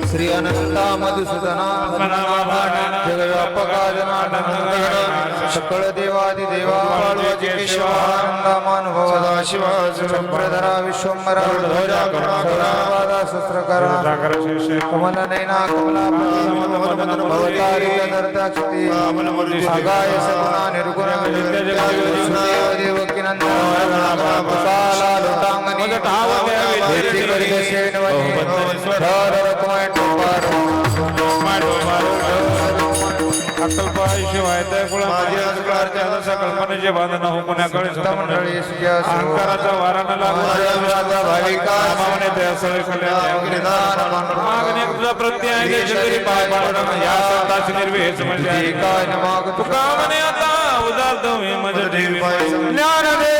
श्री अनंता मधुसूदना जगव्यापकाजनाटन सकळ देवादिदेवा केशवानंदामानुभव सदाशिवा चक्रधरा विश्वंभरा सर्वदा शस्त्रकरा कमलनयना कमलापति भवतारी दर्दाक्षिति आगाय सगुणा निर्गुण देवकीनंदना लोटांगनी शिवाय कल्पनेचे बांधन हो पुण्याकडे अहंकाराचा वारा न लागून प्रत्यय या संताची निर्वेश म्हणजे तुका म्हणे आता उदार तुम्ही मज ठेवी ज्ञान दे